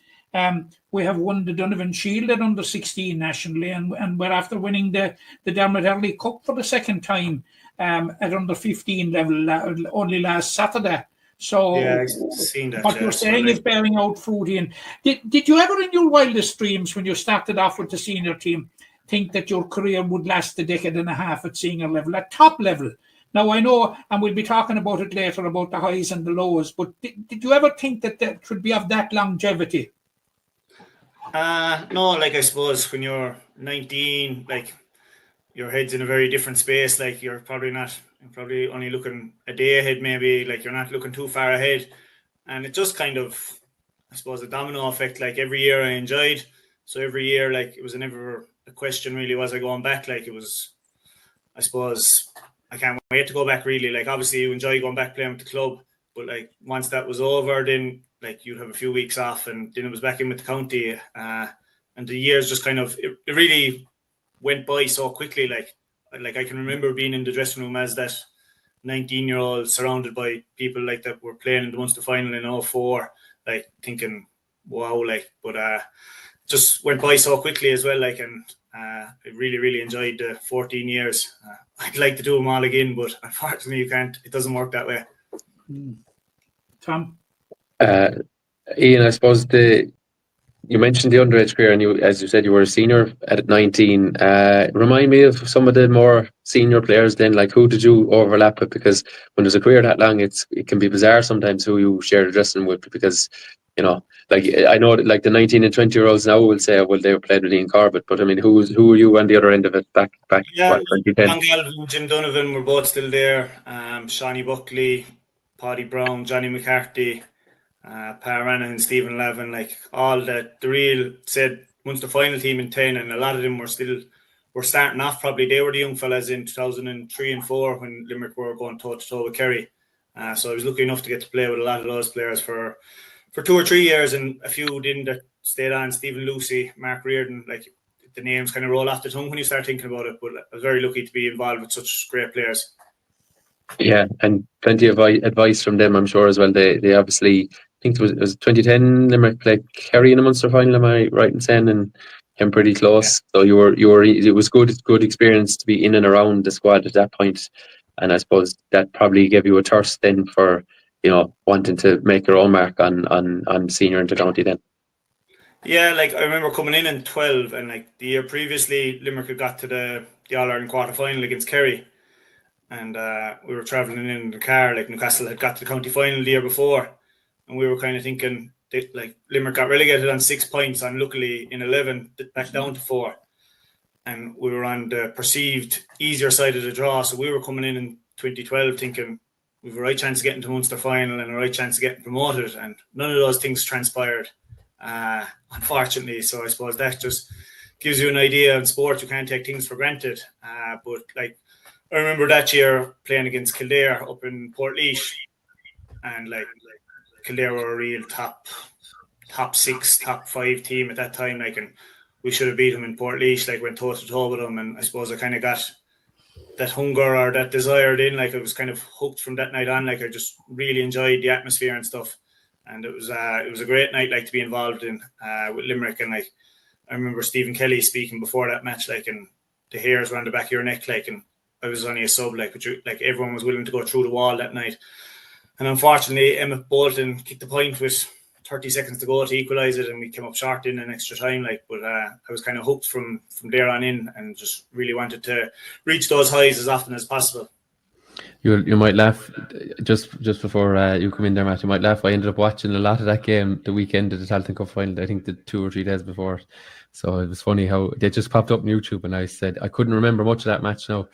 we have won the Donovan Shield at under 16 nationally, and we're after winning the Dermot Early Cup for the second time at under 15 level only last Saturday. So yeah, I've seen that, what you're saying is bearing out fruit. Ian, did you ever in your wildest dreams, when you started off with the senior team, think that your career would last a decade and a half at senior level, at top level? Now, I know, and we'll be talking about it later, about the highs and the lows, but did you ever think that should be of that longevity? No, I suppose when you're 19, your head's in a very different space. You're probably only looking a day ahead, maybe. You're not looking too far ahead. And it just kind of, I suppose, a domino effect. Every year I enjoyed. So every year, it was never a question, really, was I going back? It was, I suppose, I can't wait to go back, really. Obviously, you enjoy going back playing with the club, but once that was over, then you'd have a few weeks off, and then it was back in with the county. And the years just kind of, it really went by so quickly. I can remember being in the dressing room as that 19-year-old, surrounded by people that were playing in the Munster final in 2004, thinking, wow, but just went by so quickly as well. Like, and I really enjoyed the 14 years. I'd like to do them all again, but unfortunately you can't. It doesn't work that way. Tom? Ian, I suppose you mentioned the underage career, and as you said, you were a senior at 19. Remind me of some of the more senior players then, like who did you overlap with? Because when there's a career that long, it can be bizarre sometimes who you share the dressing with, because, you know, like I know that like the 19 and 20-year-olds now will say, well, they were played with Iain Corbett, but I mean, who were you on the other end of it back Yeah, what, 2010? John Galvin, Jim Donovan were both still there. Shawnee Buckley, Paddy Brown, Johnny McCarthy, Per Rannan, Stephen Levin, like all the real said Munster final team in 10, and a lot of them were starting off. Probably they were the young fellas in 2003 and 4 when Limerick were going toe to toe with Kerry. So I was lucky enough to get to play with a lot of those players for 2 or 3 years, and a few didn't that stayed on. Stephen Lucy, Mark Reardon, like the names kind of roll off the tongue when you start thinking about it. But I was very lucky to be involved with such great players. Yeah, and plenty of advice from them, I'm sure, as well. They obviously, I think it was 2010 Limerick played Kerry in a Munster final, am I right in saying, and came pretty close. Yeah. So you were it was good experience to be in and around the squad at that point, and I suppose that probably gave you a thirst then for, you know, wanting to make your own mark on senior intercounty then. Yeah, like I remember coming in 12, and like the year previously Limerick had got to the All-Ireland quarter final against Kerry. And we were travelling in the car, like Newcastle had got to the county final the year before, and we were kind of thinking that, like, Limerick got relegated on 6 points, and luckily in 11 back down to 4, and we were on the perceived easier side of the draw. So we were coming in 2012 thinking we've a right chance of getting to Munster final and a right chance of getting promoted, and none of those things transpired, unfortunately. So I suppose that just gives you an idea in sport. You can't take things for granted, but like, I remember that year playing against Kildare up in Portlaoise, and like Kildare were a real top 6, top 5 team at that time. Like, and we should have beat them in Portlaoise. Like, went toe to toe with them, and I suppose I kind of got that hunger or that desire in. Like, I was kind of hooked from that night on. Like, I just really enjoyed the atmosphere and stuff, and it was a great night, like, to be involved in with Limerick. And like, I remember Stephen Kelly speaking before that match, like, and the hairs around the back of your neck, like, and I was only a sub, like, but like everyone was willing to go through the wall that night. And unfortunately, Emmett Bolton kicked the point with 30 seconds to go to equalise it, and we came up short in an extra time. Like, but I was kind of hooked from there on in, and just really wanted to reach those highs as often as possible. You might laugh just before you come in there, Matt. You might laugh. I ended up watching a lot of that game the weekend of the Tailteann Cup final. I think the 2 or 3 days before. So it was funny how they just popped up on YouTube, and I said I couldn't remember much of that match now.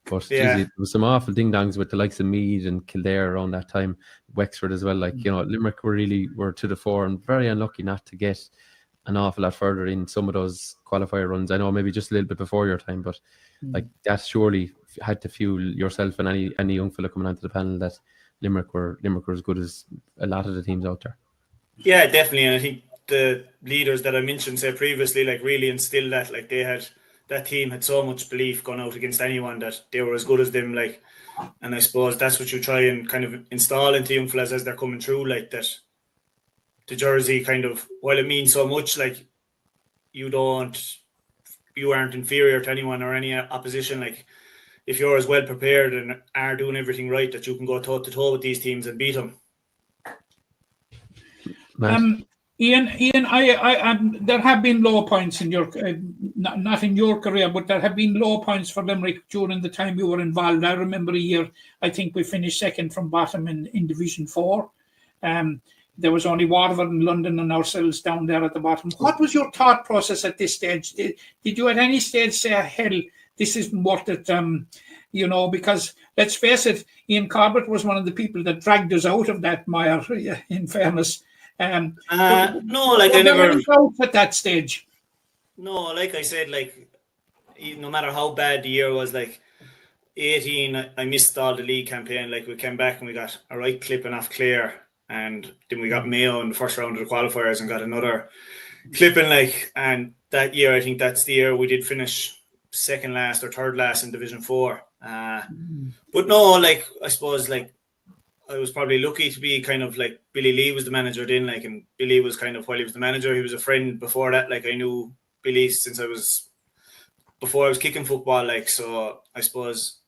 But yeah, geez, there was some awful ding-dongs with the likes of Meath and Kildare around that time, Wexford as well. Like, you know, Limerick were to the fore, and very unlucky not to get an awful lot further in some of those qualifier runs. I know maybe just a little bit before your time, but like that surely had to fuel yourself and any young fella coming onto the panel that Limerick were as good as a lot of the teams out there. Yeah, definitely. And I think the leaders that I mentioned previously, like, really instilled that. Like, that team had so much belief going out against anyone that they were as good as them, like, and I suppose that's what you try and kind of install into young fellas as they're coming through, like, that the jersey kind of, while it means so much, like, you aren't inferior to anyone or any opposition. Like, if you're as well prepared and are doing everything right, that you can go toe to toe with these teams and beat them. Ian, I there have been low points in your, not in your career, but there have been low points for Limerick during the time you were involved. I remember a year, I think we finished second from bottom in Division 4. There was only Waterford and London and ourselves down there at the bottom. What was your thought process at this stage? Did you at any stage say, hell, this isn't worth it? You know, because let's face it, Iain Corbett was one of the people that dragged us out of that mire, in fairness. No, like, I never at that stage. No, like I said, like, no matter how bad the year was, like 18, I missed all the league campaign. Like, we came back and we got a right clipping off Clare, and then we got Mayo in the first round of the qualifiers and got another clipping. Like, and that year, I think that's the year we did finish second last or third last in Division 4. But no, like, I suppose, like, I was probably lucky to be kind of like Billy Lee was the manager then, like, and Billy was kind of, while he was the manager, he was a friend before that. Like, I knew Billy since before I was kicking football, like, so I suppose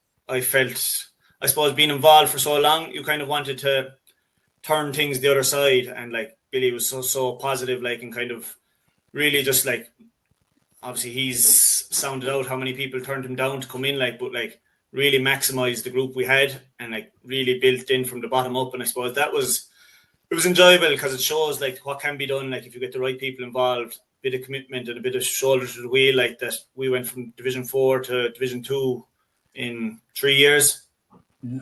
being involved for so long, you kind of wanted to turn things the other side, and like Billy was so positive, like, and kind of really just like, obviously he's sounded out how many people turned him down to come in, like, but like really maximized the group we had and like really built in from the bottom up. And I suppose it was enjoyable because it shows like what can be done, like if you get the right people involved, a bit of commitment and a bit of shoulder to the wheel, like that. We went from Division 4 to Division 2 in 3 years. Yeah,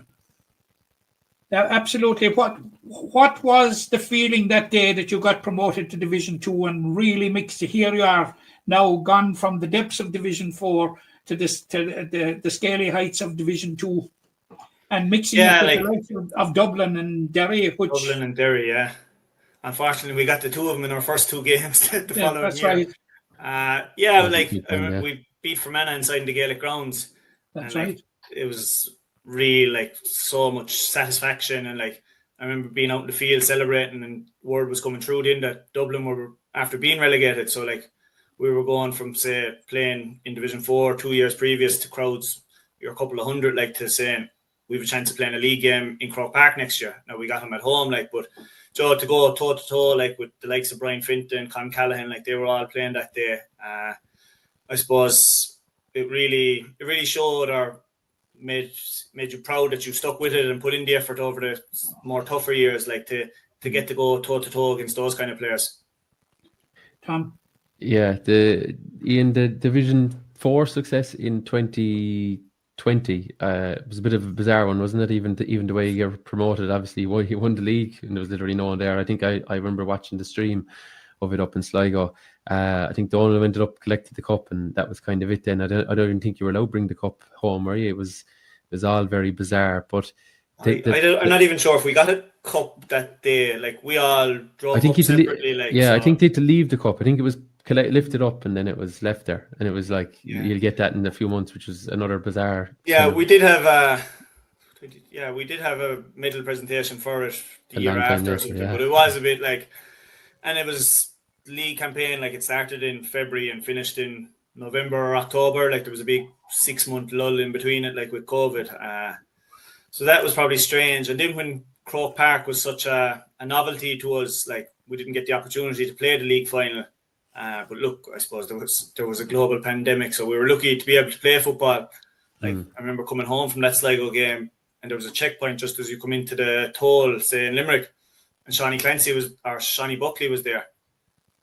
absolutely. What was the feeling that day that you got promoted to Division 2 and really mixed? Here you are now, gone from the depths of Division 4 to the scaly heights of Division 2, and mixing it with the likes of Dublin and Derry. Dublin and Derry, yeah. Unfortunately, we got the two of them in our first two games the following that's year. Right. We beat Fermanagh inside the Gaelic grounds. That's and, right. Like, it was really like so much satisfaction, and like I remember being out in the field celebrating, and word was coming through then that Dublin were after being relegated. So like we were going from, say, playing in Division 4 2 years previous to crowds, you're a couple of hundred, like, to saying we have a chance of playing a league game in Croke Park next year. Now we got them at home, like, but Joe, to go toe to toe, like with the likes of Brian Finton, Con Callaghan, like they were all playing that day. I suppose it really showed or made you proud that you stuck with it and put in the effort over the more tougher years, like to get to go toe to toe against those kind of players. Tom? Yeah, the Division 4 success in 2020 was a bit of a bizarre one, wasn't it? Even the way you get promoted, obviously he won the league and there was literally no one there. I think I remember watching the stream of it up in Sligo. I think the owner ended up collecting the cup, and that was kind of it. Then I don't even think you were allowed to bring the cup home, were you? It was all very bizarre. But I'm not even sure if we got a cup that day. Like we all drove up separately. I think they had to leave the cup. I think it was lifted up and then it was left there, and it was like you'll get that in a few months, which was another bizarre. Yeah, we did have a medal presentation for it the year after, but it was a bit like, and it was league campaign, like it started in February and finished in November or October. Like there was a big 6-month lull in between it, like with COVID. So that was probably strange. And then when Croke Park was such a novelty to us, like we didn't get the opportunity to play the league final. But look, I suppose there was a global pandemic, so we were lucky to be able to play football. Like I remember coming home from that Sligo game, and there was a checkpoint just as you come into the toll, say in Limerick, and Shawnee Buckley was there,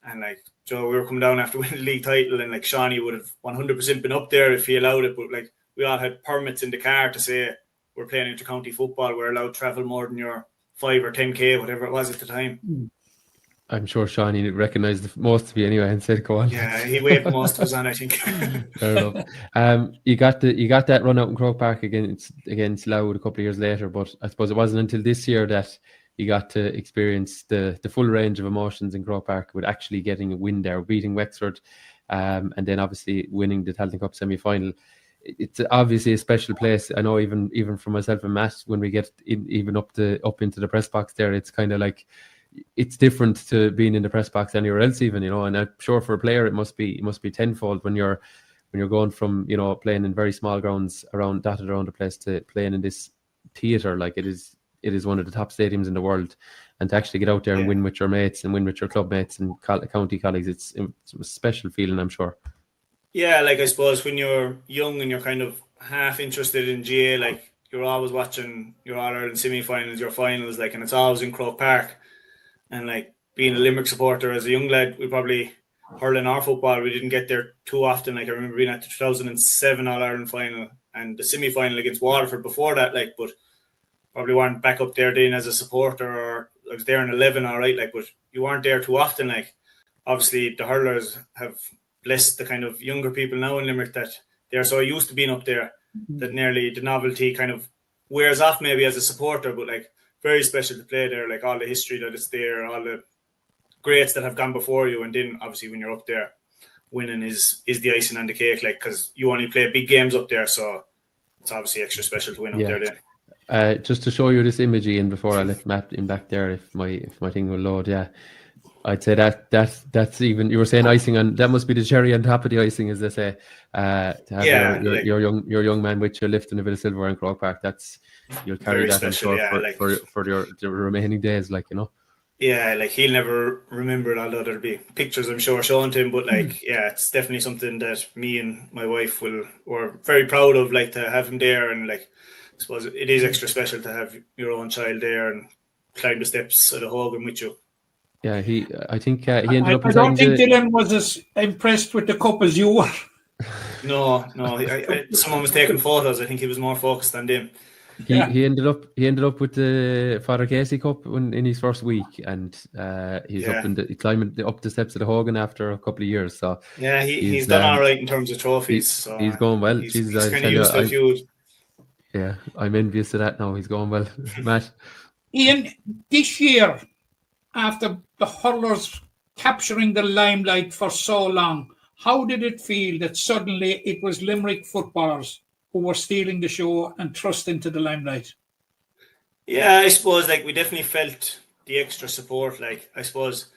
and like Joe, we were coming down after winning the league title, and like Shawnee would have 100% been up there if he allowed it, but like we all had permits in the car to say we're playing inter-county football, we're allowed to travel more than your 5 or 10k, whatever it was at the time. I'm sure Shawnee recognised most of you anyway and said, "Go on." Yeah, he waved most of us on, I think. Fair enough. You got that run out in Croke Park against Louth a couple of years later, but I suppose it wasn't until this year that you got to experience the full range of emotions in Croke Park with actually getting a win there, beating Wexford, and then obviously winning the Tailteann Cup semi-final. It's obviously a special place. I know even for myself and Matt, when we get up into the press box there, it's kind of like, it's different to being in the press box anywhere else, even, and I'm sure for a player it must be tenfold when you're going from playing in very small grounds dotted around the place to playing in this theatre. Like it is one of the top stadiums in the world, and to actually get out there and win with your mates and win with your club mates and county colleagues, it's a special feeling, I'm sure. Yeah, like I suppose when you're young and you're kind of half interested in GA, like you're always watching your All-Ireland semi-finals, your finals, like, and it's always in Croke Park. And like being a Limerick supporter as a young lad, we probably hurling our football, we didn't get there too often. Like I remember being at the 2007 All-Ireland final and the semi-final against Waterford before that, like, but probably weren't back up there then as a supporter, or I was there in 11, all right, like, but you weren't there too often. Like obviously the hurlers have blessed the kind of younger people now in Limerick that they're so used to being up there that nearly the novelty kind of wears off maybe as a supporter, but like very special to play there, like all the history that is there, all the greats that have gone before you, and then obviously when you're up there, winning is the icing on the cake, like, because you only play big games up there, so it's obviously extra special to win up there then. Just to show you this image, Ian, before I let Matt in back there, if my thing will load, yeah. I'd say that's even, you were saying icing on, that must be the cherry on top of the icing, as they say. To have your young man with you lifting a bit of silver in Croke Park, you'll carry that, special, I'm sure, for the remaining days, like, you know. Yeah, like he'll never remember it, although there'll be pictures, I'm sure, shown to him. But like, yeah, it's definitely something that me and my wife were very proud of, like, to have him there. And like, I suppose it is extra special to have your own child there and climb the steps of the Hogan with you. Yeah, I think he ended up. I don't think Dylan was as impressed with the cup as you were. No, someone was taking photos. I think he was more focused on them. He ended up with the Father Casey Cup in his first week, and he's climbing up the steps of the Hogan after a couple of years. So yeah, he's done all right in terms of trophies. He's going well. He's kind of used to a few. Yeah, I'm envious of that now. He's going well, Matt. Ian, this year, after the hurlers capturing the limelight for so long, how did it feel that suddenly it was Limerick footballers who were stealing the show and thrust into the limelight? Yeah, I suppose like we definitely felt the extra support. Like, I suppose,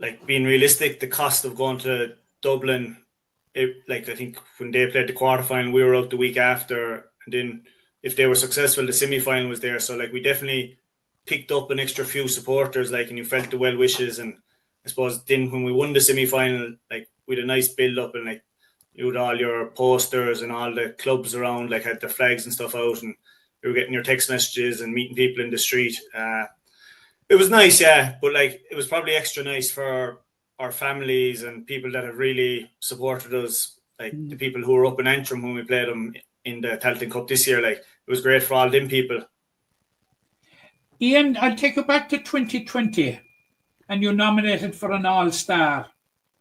like, being realistic, the cost of going to Dublin, like, I think when they played the quarterfinal, we were out the week after, and then if they were successful, the semi-final was there. So like, we definitely picked up an extra few supporters, like, and you felt the well wishes. And I suppose then when we won the semi-final, like, we had a nice build up, and like, you had all your posters and all the clubs around, like, had their flags and stuff out, and you were getting your text messages and meeting people in the street. It was nice, yeah, but like, it was probably extra nice for our families and people that have really supported us, like the people who were up in Antrim when we played them in the Tailteann Cup this year. Like, it was great for all them people. Ian, I'll take you back to 2020, and you're nominated for an All-Star.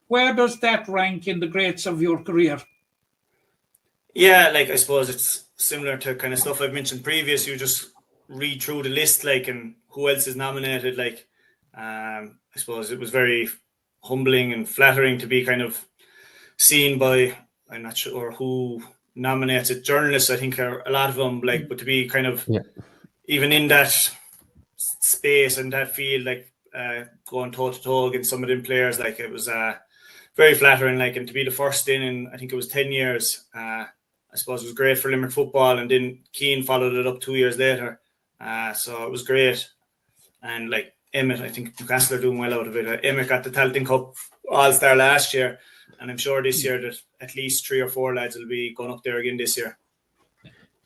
Where does that rank in the greats of your career? Yeah, like, I suppose it's similar to kind of stuff I've mentioned previous. You just read through the list, like, and who else is nominated. Like, I suppose it was very humbling and flattering to be kind of seen by, I'm not sure who nominates it, journalists, I think, are a lot of them, like, but to be kind of even in that space and that field, like, going toe to toe against some of them players, like, it was very flattering, like, and to be the first in I think it was 10 years, I suppose it was great for Limerick football. And then Keane followed it up 2 years later, so it was great. And like Emmett, I think Newcastle are doing well out of it. Emmett got the Tailteann Cup All-Star last year, and I'm sure this year that at least 3 or 4 lads will be going up there again this year.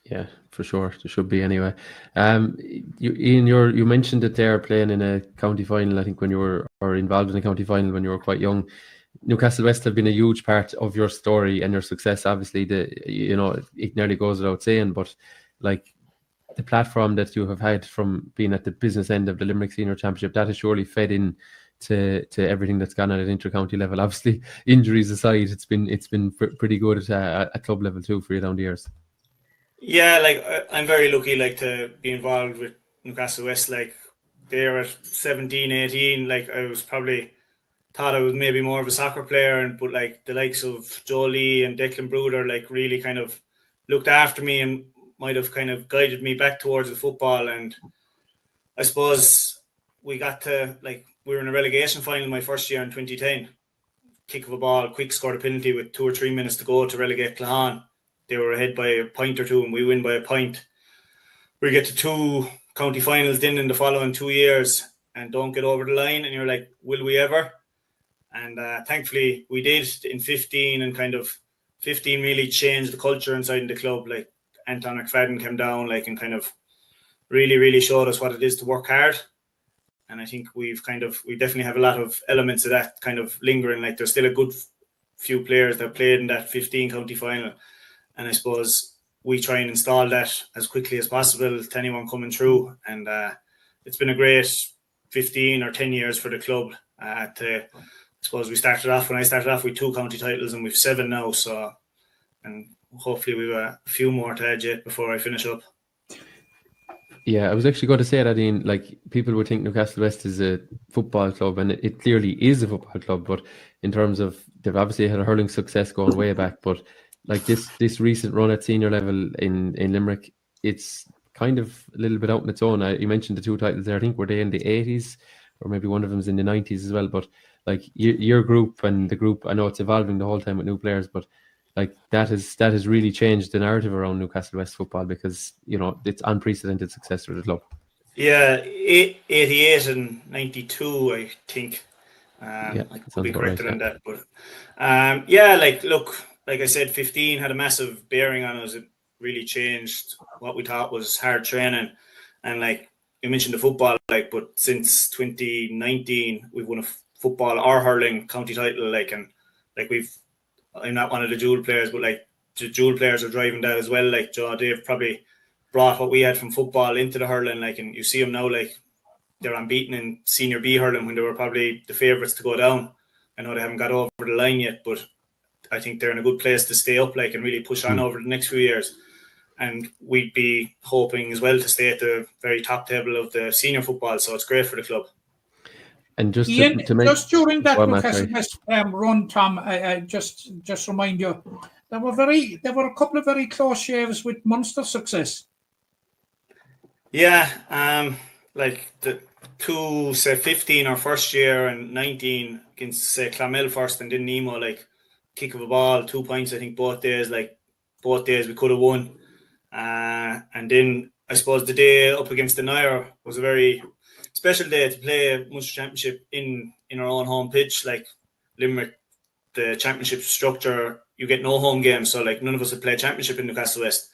Yeah, for sure. There should be anyway. Ian, you mentioned that they're playing in a county final, I think, when you were, or involved in a county final when you were quite young. Newcastle West have been a huge part of your story and your success. Obviously, it nearly goes without saying, but like, the platform that you have had from being at the business end of the Limerick Senior Championship, that has surely fed in to everything that's gone on at inter-county level. Obviously, injuries aside, it's been pretty good at club level too for you down the years. Yeah, like, I'm very lucky, like, to be involved with Newcastle West. Like, they're at 17, 18. Like, I was probably thought I was maybe more of a soccer player, but like the likes of Jolie and Declan Bruder, like, really kind of looked after me and might have kind of guided me back towards the football. And I suppose we got to, like, we were in a relegation final my first year in 2010. Kick of a ball, quick scored a penalty with 2 or 3 minutes to go to relegate Clahan. They were ahead by a point or two, and we win by a point. We get to 2 county finals then in the following 2 years and don't get over the line, and you're like, will we ever? And thankfully we did in 15, and kind of 15 really changed the culture inside the club. Like, Anton McFadden came down, like, and kind of really, really showed us what it is to work hard. And I think we definitely have a lot of elements of that kind of lingering. Like, there's still a good few players that played in that 15 county final. And I suppose we try and install that as quickly as possible to anyone coming through. And it's been a great 15 or 10 years for the club. I suppose when I started off with 2 county titles, and we've 7 now. So, and hopefully we've a few more to add yet before I finish up. Yeah, I was actually going to say that, Ian, like, people would think Newcastle West is a football club, and it clearly is a football club, but in terms of, they've obviously had a hurling success going way back, but like this recent run at senior level in Limerick, it's kind of a little bit out on its own. You mentioned the 2 titles there. I think were they in the 80s, or maybe one of them's in the 90s as well. But like your group and the group, I know it's evolving the whole time with new players, but like that has really changed the narrative around Newcastle West football, because it's unprecedented success for the club. Yeah, 88 and 92, I think. Yeah, I could be corrected on right, that, but yeah, like I said, 15 had a massive bearing on us. It really changed what we thought was hard training, and like you mentioned the football, like, but since 2019 we've won a football or hurling county title, like, and like I'm not one of the dual players, but like the dual players are driving that as well. Like they've probably brought what we had from football into the hurling, like, and you see them now, like they're unbeaten in senior B hurling when they were probably the favourites to go down. I know they haven't got over the line yet, but I think they're in a good place to stay up, like, and really push on over the next few years. And we'd be hoping as well to stay at the very top table of the senior football, so it's great for the club. And just Ian, to make, just during that well, Newcastle West run, Tom, I just remind you, there were a couple of very close shaves with Munster success. Yeah, like the 2, say 15 our first year and 19 against, say, Clonmel first and then Nemo, like kick of a ball, 2 points, I think both days we could have won. And then I suppose the day up against the Nair was a very special day to play Munster Championship in our own home pitch. Like Limerick, the championship structure, you get no home games, so like none of us had played championship in Newcastle West.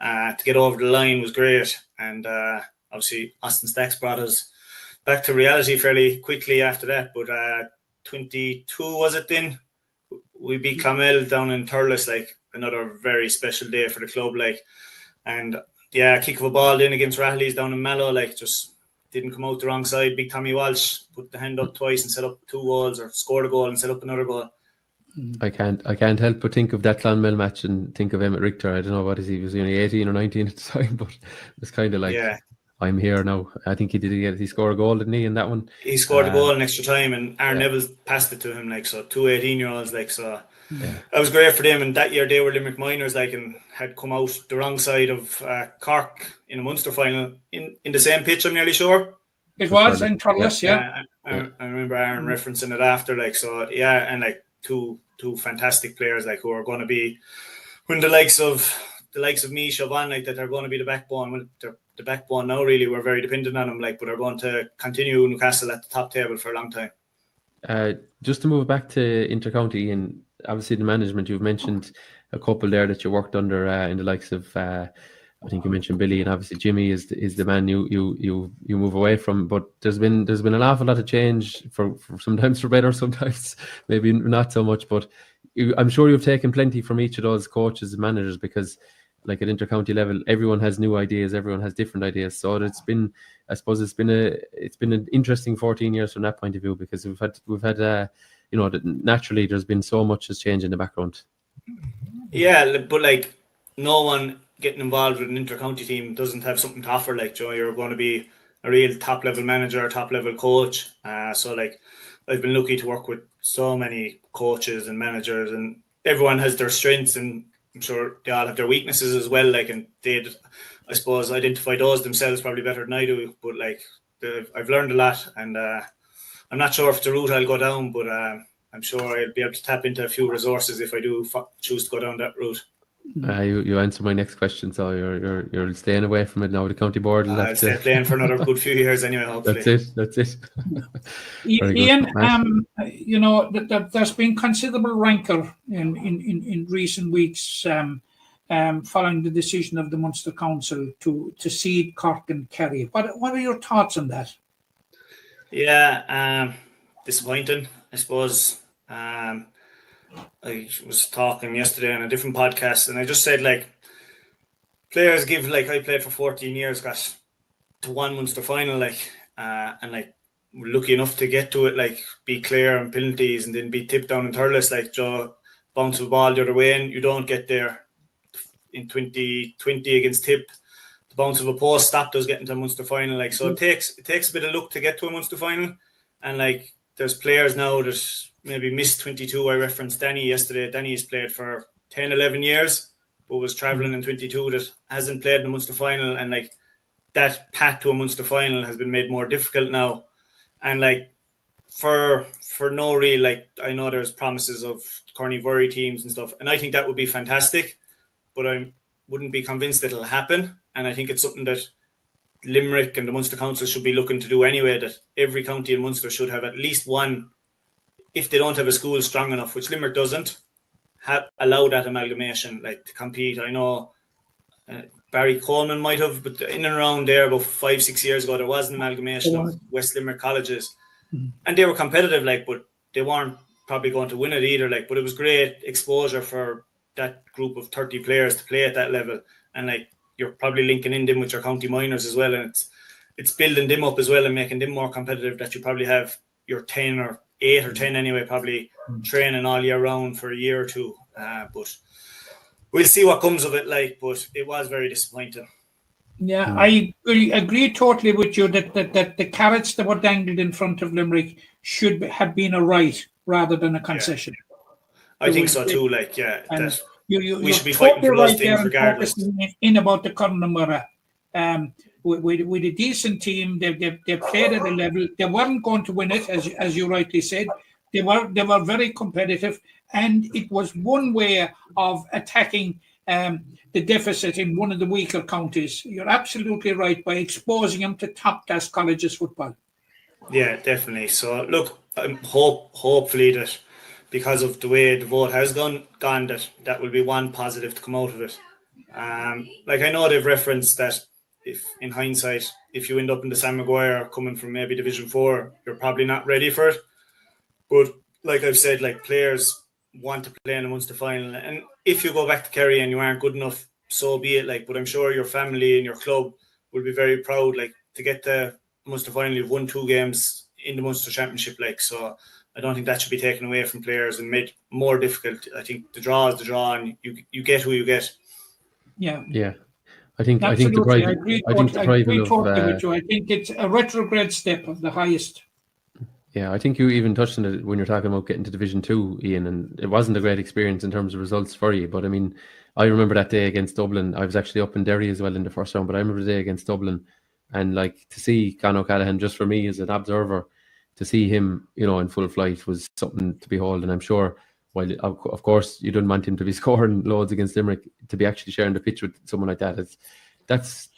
To get over the line was great, and obviously Austin Stacks brought us back to reality fairly quickly after that. But 22 was it then? We beat Clonmel down in Thurles, like another very special day for the club, like, and yeah, kick of a ball then against Rahleys down in Mallow, like, just didn't come out the wrong side. Big Tommy Walsh put the hand up twice and set up 2 goals, or scored a goal and set up another goal. I can't help but think of that Clonmel match and think of Emmett Richter. I don't know what he was only 18 or 19 at the time, but it's kind of like, yeah, I'm here now. I think he scored a goal, didn't he, in that one? He scored a goal in extra time, and Aaron Neville passed it to him, like, so 2 18-year-olds, like, so that was great for them. And that year they were Limerick minors, like, and had come out the wrong side of Cork in a Munster final in the same pitch, I'm nearly sure. It was in Thurles, yeah. I remember Aaron referencing it after, like, so yeah, and like two fantastic players, like, who are going to be, when the likes of me, Siobhan, like, that are going to be the backbone. Well, they're the backbone now, really. We're very dependent on them, like, but are going to continue Newcastle at the top table for a long time. Just to move back to intercounty, and obviously the management, you've mentioned a couple there that you worked under in the likes of I think you mentioned Billy, and obviously Jimmy is the man you move away from. But there's been an awful lot of change for sometimes for better, sometimes maybe not so much. But I'm sure you've taken plenty from each of those coaches and managers, because like at intercounty level, everyone has new ideas, everyone has different ideas. So it's been an interesting 14 years from that point of view, because we've had naturally there's been so much has changed in the background. Yeah, but like no one getting involved with an intercounty team doesn't have something to offer. Like, Joe, you're going to be a real top level manager, top level coach. So like I've been lucky to work with so many coaches and managers, and everyone has their strengths, and I'm sure they all have their weaknesses as well. Like, and they, I suppose, identify those themselves probably better than I do. But like, I've learned a lot, and I'm not sure if the route I'll go down, but I'm sure I'll be able to tap into a few resources if I do choose to go down that route. You answered my next question, so you're staying away from it now. The county board will I'll stay playing for another good few years anyway, hopefully. That's it. Ian, there's been considerable rancor in recent weeks following the decision of the Munster Council to cede Cork and Kerry. What are your thoughts on that? Yeah, disappointing, I suppose. I was talking yesterday on a different podcast, and I just said, like, players give, like, I played for 14 years, got to one Munster final, like, and like we're lucky enough to get to it, like, be clear on penalties and then be tipped down in Thurles, like, Joe, bounce a ball the other way, and you don't get there. In 2020 against Tip, the bounce of a post stopped us getting to a Munster final, like, so it takes a bit of luck to get to a Munster final. And like, there's players now that maybe missed 22. I referenced Danny yesterday. Danny has played for 10-11 years, but was travelling in 22, that hasn't played in the Munster final, and like that path to a Munster final has been made more difficult now. And like for no real, like, I know there's promises of Corny-Bury teams and stuff, and I think that would be fantastic, but I wouldn't be convinced that it'll happen. And I think it's something that Limerick and the Munster Council should be looking to do anyway, that every county in Munster should have at least one, if they don't have a school strong enough, which Limerick doesn't, allow that amalgamation, like, to compete. I know Barry Coleman might have, but in and around there about 5-6 years ago, there was an amalgamation of West Limerick colleges, and they were competitive, like, but they weren't probably going to win it either, like, but it was great exposure for that group of 30 players to play at that level. And like, you're probably linking in them with your county minors as well, and it's building them up as well and making them more competitive, that you probably have your 10 or 8 or 10 anyway, probably training all year round for a year or two, but we'll see what comes of it, like, but it was very disappointing. Yeah, I agree totally with you that the carrots that were dangled in front of Limerick should have been a right rather than a concession. I think so too, like, yeah, that we should be totally fighting for those right there things regardless. in about the Connemara. With a decent team, they played at a level. They weren't going to win it, as you rightly said. They were very competitive, and it was one way of attacking the deficit in one of the weaker counties. You're absolutely right, by exposing them to top-class colleges football. Yeah, definitely. So look, hopefully that because of the way the vote has gone, that will be one positive to come out of it. Like, I know they've referenced that if in hindsight, if you end up in the Sam Maguire coming from maybe Division 4, you're probably not ready for it. But like I've said, like, players want to play in a Munster final, and if you go back to Kerry and you aren't good enough, so be it. Like, but I'm sure your family and your club will be very proud, like, to get the Munster final. You've won 2 games in the Munster Championship, like, so I don't think that should be taken away from players and made more difficult. I think the draw is the draw, and you get who you get. Yeah. I think the Absolutely, I rival, agree I think the totally rival with you. I think it's a retrograde step of the highest. Yeah, I think you even touched on it when you're talking about getting to Division 2, Ian, and it wasn't a great experience in terms of results for you. But I mean, I remember that day against Dublin. I was actually up in Derry as well in the first round, but I remember the day against Dublin, and like, to see Conn O'Callaghan, just for me as an observer, to see him, in full flight was something to behold. And I'm sure, while of course you didn't want him to be scoring loads against Limerick, to be actually sharing the pitch with someone like that, that's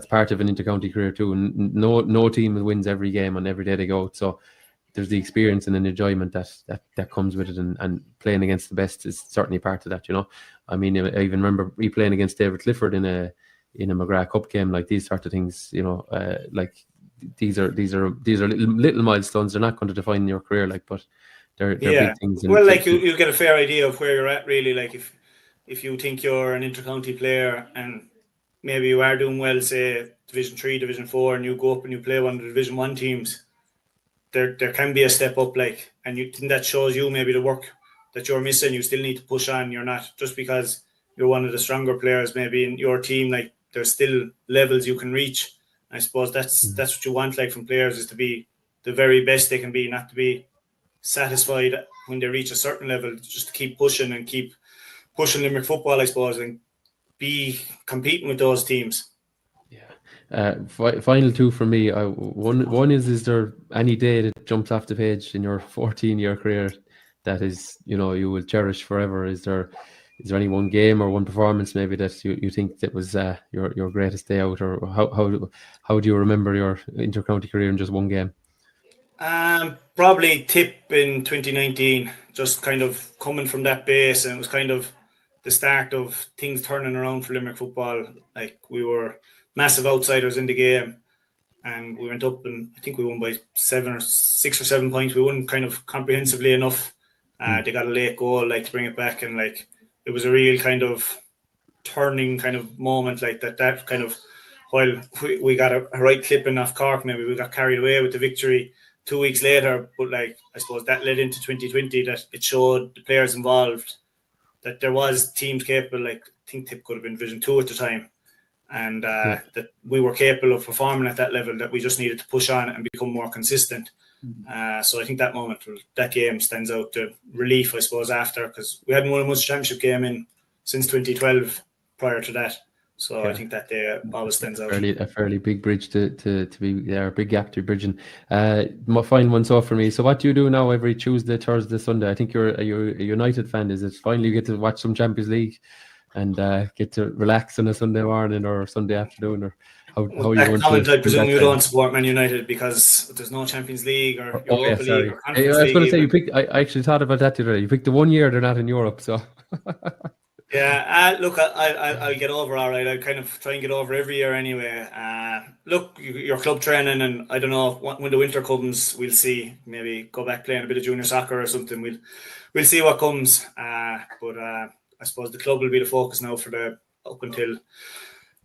part of an intercounty career too. And no team wins every game on every day they go out. So there's the experience and an enjoyment that comes with it, and playing against the best is certainly part of that. I mean, I even remember replaying against David Clifford in a McGrath Cup game. Like, these sort of things, like, these are little milestones. They're not going to define your career, like, but they're big things. Well, like, you get a fair idea of where you're at, really. Like, if you think you're an intercounty player and maybe you are doing well, say Division 3, Division 4, and you go up and you play one of the Division 1 teams, there can be a step up, like, and you think that shows you maybe the work that you're missing. You still need to push on. You're not, just because you're one of the stronger players maybe in your team, like, there's still levels you can reach. I suppose that's what you want, like, from players, is to be the very best they can be, not to be satisfied when they reach a certain level, just to keep pushing and keep pushing Limerick football, I suppose, and be competing with those teams. Final 2 for me. One is there any day that jumps off the page in your 14-year career that is, you will cherish forever? Is there any one game or one performance maybe that you think that was your greatest day out, or how do you remember your intercounty career in just one game? Probably Tip in 2019, just kind of coming from that base, and it was kind of the start of things turning around for Limerick football. Like, we were massive outsiders in the game, and we went up, and I think we won by 6 or 7 points. We won kind of comprehensively enough. They got a late goal, like, to bring it back, and like, it was a real kind of turning kind of moment, like that kind of, while we got a right clipping off Cork, maybe we got carried away with the victory 2 weeks later, but like, I suppose that led into 2020, that it showed the players involved that there was teams capable. Like, I think Tip could have been Division 2 at the time, and that we were capable of performing at that level, that we just needed to push on and become more consistent. So I think that game stands out, the relief, I suppose, after, because we hadn't won a Munster Championship game since 2012 prior to that. So Yeah. I think that day always stands out. A fairly big bridge to be there, a big gap to be bridging. My final one's off for me. So what do you do now every Tuesday, Thursday, Sunday? I think you're a United fan. Is it finally you get to watch some Champions League and get to relax on a Sunday morning or Sunday afternoon, or how are you going to? I presume you don't support Man United because there's no Champions League or Europa League or Conference I was going to say League you picked. I actually thought about that the other day. You picked the 1 year they're not in Europe, so. Yeah, look, I'll get over all right. I kind of try and get over every year anyway. Look, your club training, and I don't know when the winter comes, we'll see. Maybe go back playing a bit of junior soccer or something. We'll see what comes. But I suppose the club will be the focus now for up until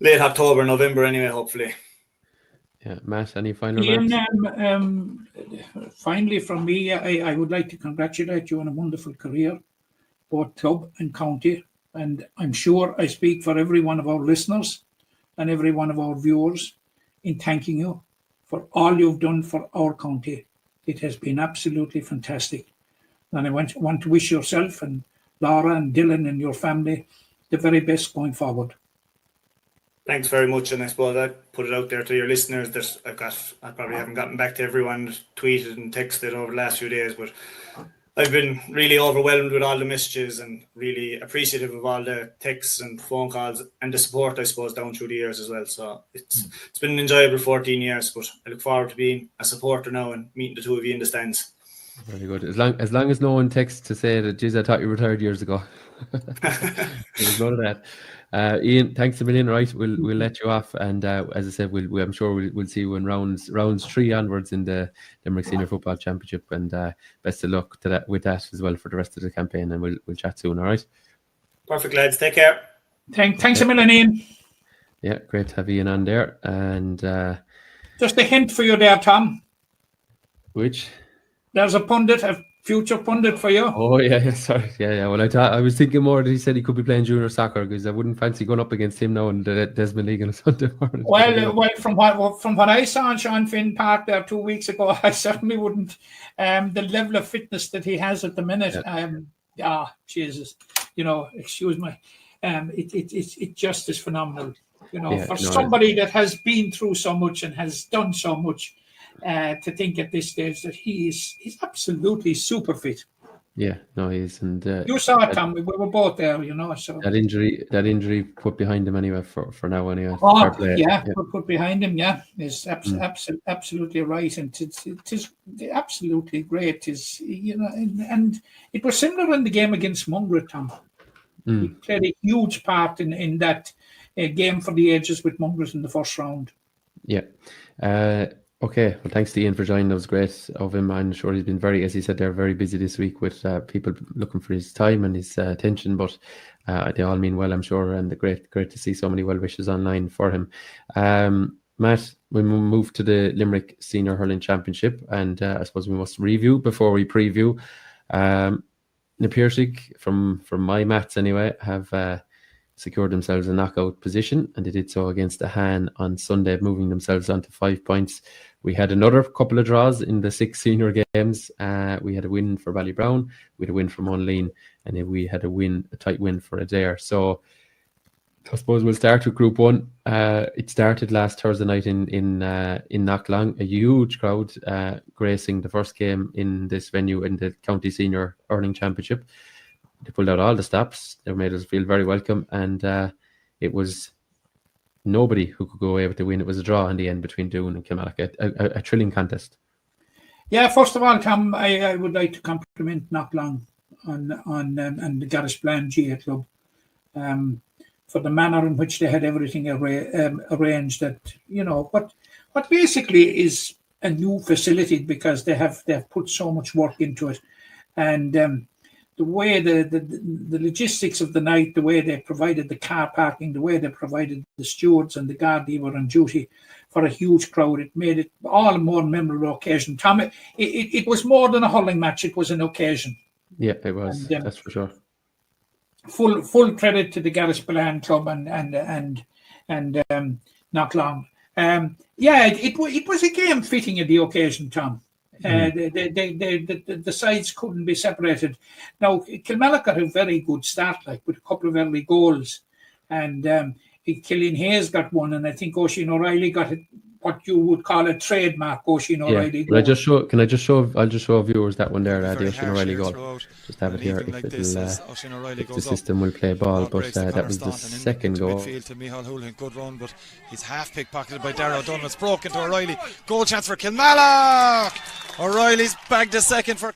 late October, November anyway. Hopefully. Yeah, Matt, any final Iain, finally from me, I would like to congratulate you on a wonderful career, both club and county. And I'm sure I speak for every one of our listeners and every one of our viewers in thanking you for all you've done for our county. It has been absolutely fantastic. And I want to wish yourself and Laura and Dylan and your family the very best going forward. Thanks very much, and I suppose I put it out there to your listeners that I probably haven't gotten back to everyone tweeted and texted over the last few days, but I've been really overwhelmed with all the messages and really appreciative of all the texts and phone calls and the support, I suppose, down through the years as well. So it's been an enjoyable 14 years, but I look forward to being a supporter now and meeting the two of you in the stands. Very good. As long as no one texts to say that, geez, I thought you retired years ago. There's none of that. Iain, thanks a million. Right, we'll let you off, and as I said, I'm sure we'll see you in rounds 3 onwards in the Limerick Senior Football Championship, and best of luck with that as well for the rest of the campaign, and we'll chat soon. All right. Perfect, lads. Take care. Thanks a million, Iain. Yeah, great to have Iain on there, and just a hint for you there, Tom. Which? There's a future pundit for you. Oh yeah, sorry, yeah. Well, I was thinking more that he said he could be playing junior soccer, because I wouldn't fancy going up against him now in the Desmond League on a Sunday morning. Well, from what I saw on Sean Finn Park there 2 weeks ago, I certainly wouldn't. The level of fitness that he has at the minute, Jesus, excuse me, it just is phenomenal. Somebody that has been through so much and has done so much. To think at this stage that he's absolutely super fit. Yeah, no, he is, and you saw it, Tom. We were both there, So that injury put behind him anyway for now anyway. Put behind him. Yeah, is absolutely right, and it is absolutely great. And it was similar in the game against Mungret, Tom. He played a huge part in that game for the ages with Mungret in the first round. Yeah. Okay, well, thanks to Iain for joining. That was great of him. I'm sure he's been as he said, they're very busy this week with people looking for his time and his attention, but they all mean well, I'm sure, and great to see so many well wishes online for him. Matt, we move to the Limerick Senior Hurling Championship, and I suppose we must review before we preview. Na Piarsaigh, from my maths anyway, have secured themselves a knockout position, and they did so against the Han on Sunday, moving themselves on to 5 points. We had another couple of draws in the 6 senior games. We had a win for Ballybrown, we had a win for Monleen, and then we had a tight win for Adair. So I suppose we'll start with Group 1. It started last Thursday night in Knocklang, a huge crowd gracing the first game in this venue in the County Senior Hurling Championship. They pulled out all the stops. They made us feel very welcome, and it was nobody who could go away with the win. It was a draw in the end between Doon and Kilmallock, a thrilling contest. Yeah, first of all, Tom, I would like to compliment Knocklang on the Garrish-Bland GA Club for the manner in which they had everything arranged. That what basically is a new facility, because they have put so much work into it, and the way the logistics of the night, the way they provided the car parking, the way they provided the stewards and the Gardaí were on duty for a huge crowd, it made it all a more memorable occasion. Tom, it was more than a hurling match; it was an occasion. Yeah, it was. And, that's for sure. Full credit to the Garrish-Bland Club and Knocklang. It was a game fitting at the occasion, Tom. The sides couldn't be separated. Now, Kilmallock got a very good start, with a couple of early goals, and Killian Hayes got one, and I think Oisin O'Reilly got what you would call a trademark Oisin O'Reilly goal. I'll just show viewers that one there, the Oisin O'Reilly goal. Just have it here. If the system will play ball, but that was the second goal. Midfield to Micheál Houlihan, good run, but he's half pickpocketed by Darragh Dunn. It's broken to O'Reilly. Goal chance for Kilmallock. O'Reilly's bagged a second for.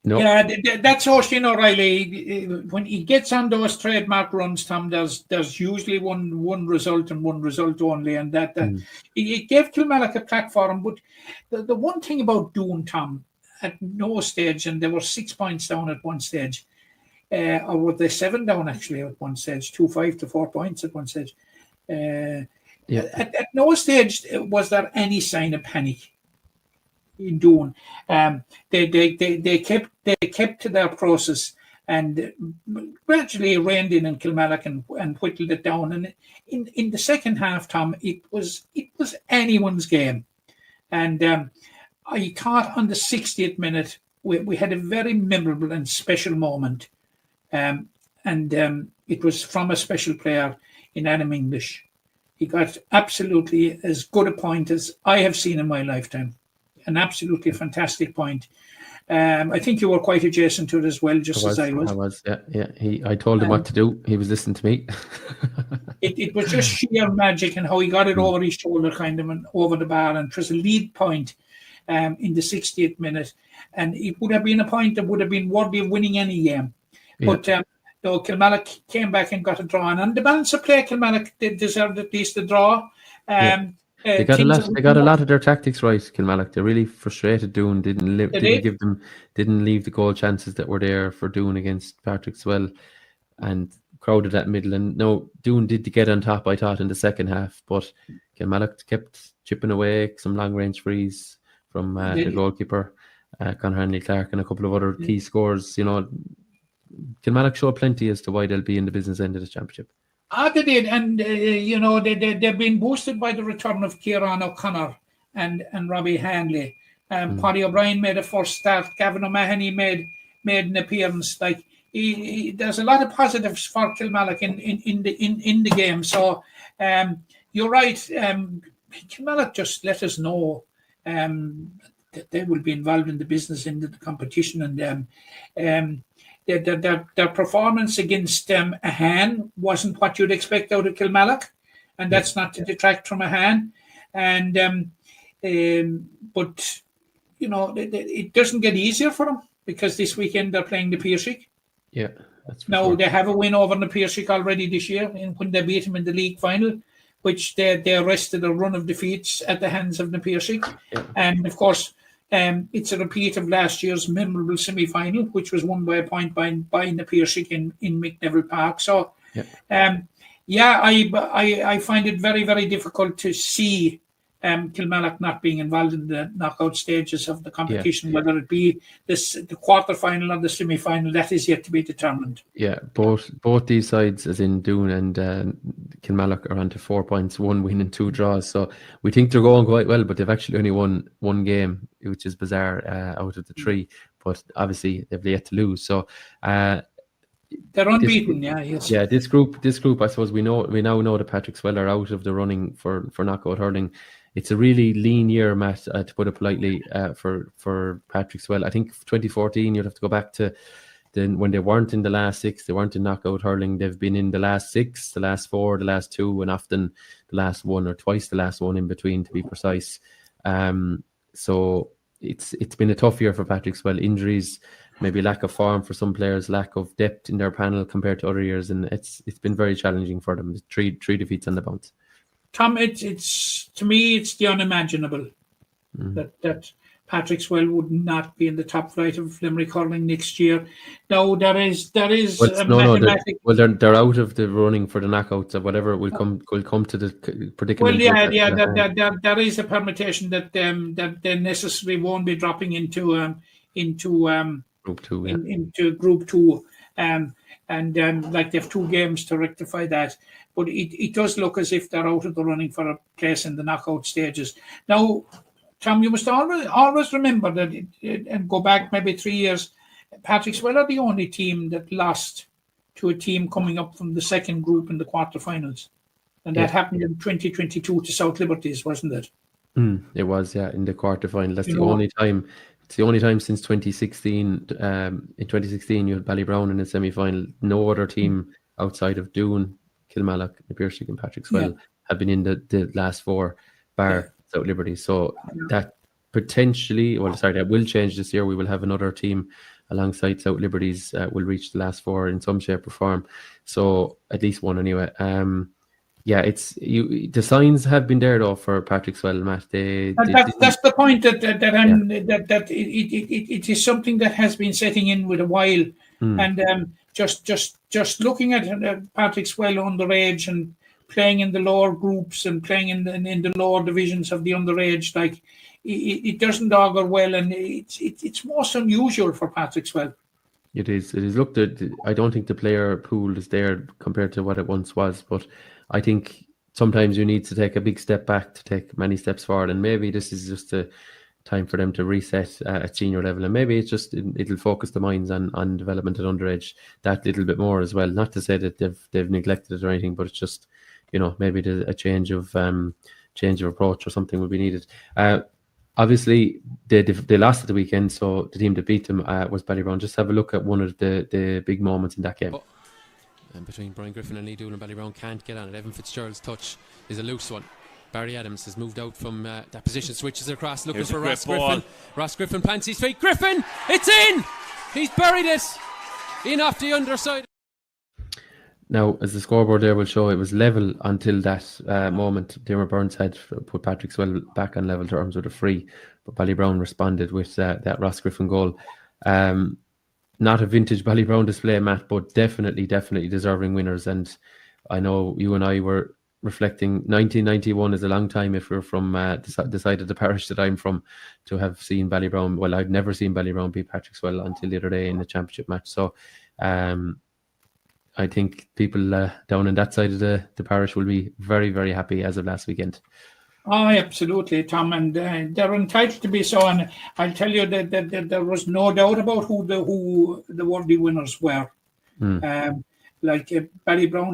No. Yeah, that's Oisin O'Reilly. When he gets on those trademark runs, Tom, there's usually one result and one result only, and that it gave Kilmallock a platform. But the one thing about Doon, Tom, at no stage, and they were 6 points down at one stage, or were they 7 down actually at one stage, 2-5 to 4 points at one stage. At no stage was there any sign of panic in Doon. They kept to their process and gradually reined in Kilmallock and whittled it down. And in the second half, Tom, it was anyone's game. And I thought on the 60th minute we had a very memorable and special moment, and it was from a special player in Adam English. He got absolutely as good a point as I have seen in my lifetime. An absolutely fantastic point. I think you were quite adjacent to it as well, just as I was. I was, yeah. I told him what to do. He was listening to me. it was just sheer magic, and how he got it over his shoulder, kind of, and over the bar, and it was a lead point in the 60th minute, and it would have been a point that would have been worthy of winning any game. But though Kilmallock came back and got a draw, and on the balance of play, Kilmallock deserved at least a draw. They got a lot of their tactics right, Kilmallock. They really frustrated Doon. Didn't leave the goal chances that were there for Doon against Patrickswell, and crowded that middle. And no, Doon did get on top, I thought, in the second half, but Kilmallock kept chipping away some long range frees from the goalkeeper, Conor Hanley Clark, and a couple of other key scores. You know, Kilmallock showed plenty as to why they'll be in the business end of the championship. They did, and they've been boosted by the return of Kieran O'Connor and Robbie Hanley. Paddy O'Brien made a first start. Gavin O'Mahony made an appearance. Like there's a lot of positives for Kilmallock in the game. So you're right. Kilmallock just let us know that they will be involved in the business end of the competition, and their performance against Ahan wasn't what you'd expect out of Kilmallock, and that's not to detract from Ahan. And but it doesn't get easier for them, because this weekend they're playing the Piercek. Yeah, that's They have a win over the Piercek already this year, when they beat them in the league final, which they arrested a run of defeats at the hands of the Piercek. And of course, it's a repeat of last year's memorable semi-final, which was won by a point by the Piercek in McNeville Park. So, I find it very, very difficult to see Kilmallock not being involved in the knockout stages of the competition, whether it be the quarter-final or the semi-final. That is yet to be determined. Yeah, both these sides, as in Doon and Kilmallock, are on to 4 points, 1 win and 2 draws. So we think they're going quite well, but they've actually only won one game, which is bizarre, out of the 3. But obviously they've yet to lose. So they're unbeaten. This group, I suppose we now know that Patrickswell are out of the running for knockout hurling. It's a really lean year, Matt, to put it politely, for Patrickswell. I think 2014, you'd have to go back to then when they weren't in the last 6, they weren't in knockout hurling. They've been in the last 6, the last 4, the last 2, and often the last 1 or twice the last 1 in between, to be precise. So it's been a tough year for Patrickswell. Injuries, maybe lack of form for some players, lack of depth in their panel compared to other years, and it's been very challenging for them. 3 defeats on the bounce. Tom, it's to me, it's the unimaginable that Patrickswell would not be in the top flight of Limerick Hurling next year. Now there is mathematic. They're out of the running for the knockouts, or whatever will come to the predicament. Well, there is a permutation that they necessarily won't be dropping into Group 2, into Group 2, and like they have 2 games to rectify that. But it does look as if they're out of the running for a place in the knockout stages. Now, Tom, you must always remember that, and go back maybe 3 years, Patrickswell are the only team that lost to a team coming up from the second group in the quarterfinals. And that happened in 2022 to South Liberties, wasn't it? It was, in the quarterfinal. That's You the know- only time. It's the only time since 2016. In 2016, you had Ballybrown in the semi-final. No other team outside of Doon, Kilmallock, Piercy, and Patrick Swell have been in the last four, bar South Liberty. So that potentially, that will change this year. We will have another team alongside South Liberties will reach the last four in some shape or form. So at least one anyway. It's the signs have been there though for Patrick Swell, Matt. That's the point that it is something that has been setting in with a while, and just looking at Patrick Swell underage and playing in the lower groups and playing in the lower divisions of the underage, like it doesn't augur well, and it's most unusual for Patrick Swell. It is. Look, I don't think the player pool is there compared to what it once was, but I think sometimes you need to take a big step back to take many steps forward, and maybe this is just a time for them to reset at senior level, and maybe it'll focus the minds on development at underage that little bit more as well. Not to say that they've neglected it or anything, but it's just maybe a change of approach or something will be needed. Obviously, they lost at the weekend, so the team that beat them was Ballybrown. Just have a look at one of the big moments in that game. And between Brian Griffin and Lee Doolin, Ballybrown can't get on it. Evan Fitzgerald's touch is a loose one. Barry Adams has moved out from that position, switches across, looking for Ross Griffin. Ross Griffin plants his feet. Griffin, it's in! He's buried it! In off the underside. Now, as the scoreboard there will show, it was level until that moment. Dermot Burns had put Patrick Swell back on level terms with a free, but Ballybrown responded with that Ross Griffin goal. Not a vintage Ballybrown display, Matt, but definitely deserving winners. And I know you and I were reflecting 1991 is a long time if we're from the side of the parish that I'm from to have seen Ballybrown. Well, I'd never seen Ballybrown beat Patrick Swell until the other day in the championship match. So I think people down on that side of the parish will be very, very happy as of last weekend. Oh, absolutely, Tom, and they're entitled to be so. And I'll tell you that there was no doubt about who the worthy winners were. Ballybrown